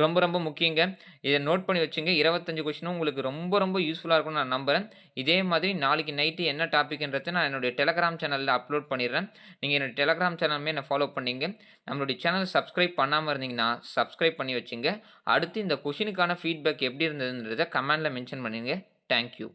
ரொம்ப ரொம்ப முக்கியங்க. இத நோட் பண்ணி வச்சுங்க. 25 கொஸ்டினும் உங்களுக்கு ரொம்ப ரொம்ப யூஸ்ஃபுல்லா இருக்கும்னு நான் நம்புறேன். இதே மாதிரி நாளைக்கு நைட் என்ன டாபிக்ன்றத நான் என்னுடைய டெலகிராம் சேனல்ல அப்லோட் பண்ணிடுறேன். நீங்க என்னோட டெலகிராம் சேனலுமே என்ன ஃபாலோ பண்ணீங்க. நம்மளுடைய சேனல் சப்ஸ்கிரைப் பண்ணாம இருந்தீங்கன்னா, சப்ஸ்கிரைப் பண்ணி வச்சுங்க. அடுத்து இந்த கொஸ்டினுக்கான ஃபீட்பேக் எப்படி இருந்ததுன்றத கமெண்ட்ல மென்ஷன் பண்ணுங்க. Thank you.